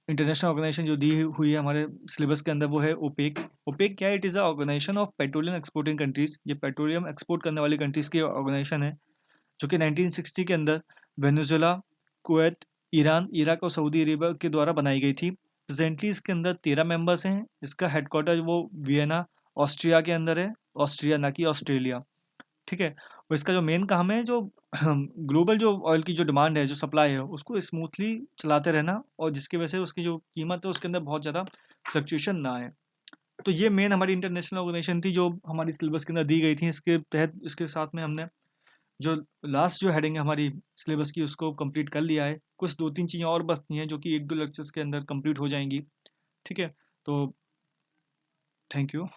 इंटरनेशनल ऑर्गेनाइजेशन जो दी हुई है हमारे सिलेबस के अंदर वो है ओपेक। ओपेक क्या है? It is a organization of petroleum exporting countries. ये पेट्रोलियम एक्सपोर्ट करने वाली कंट्रीज़ की ऑर्गेनाइजेशन है, जो कि 1960 के अंदर वेनेजुएला, कुवैत, ईरान, इराक और सऊदी अरेबिया के द्वारा बनाई गई थी। प्रेजेंटली इसके अंदर 13 मेंबर्स हैं। इसका हेडक्वार्टर वो वियना, ऑस्ट्रिया के अंदर है। ऑस्ट्रिया, ना कि ऑस्ट्रेलिया। ठीक है। और इसका जो मेन काम है, जो ग्लोबल जो ऑयल की जो डिमांड है, जो सप्लाई है, उसको स्मूथली चलाते रहना, और जिसकी वजह से उसकी जो कीमत है उसके अंदर बहुत ज़्यादा फ्लक्चुएशन ना आए। तो ये मेन हमारी इंटरनेशनल ऑर्गेनाइजेशन थी जो हमारी सिलेबस के अंदर दी गई थी। इसके तहत इसके साथ में हमने जो लास्ट जो हेडिंग है हमारी सिलेबस की उसको कंप्लीट कर लिया है। कुछ 2-3 चीज़ें और बचती हैं जो कि 1-2 लेक्चर्स के अंदर कंप्लीट हो जाएंगी। ठीक है। तो थैंक यू।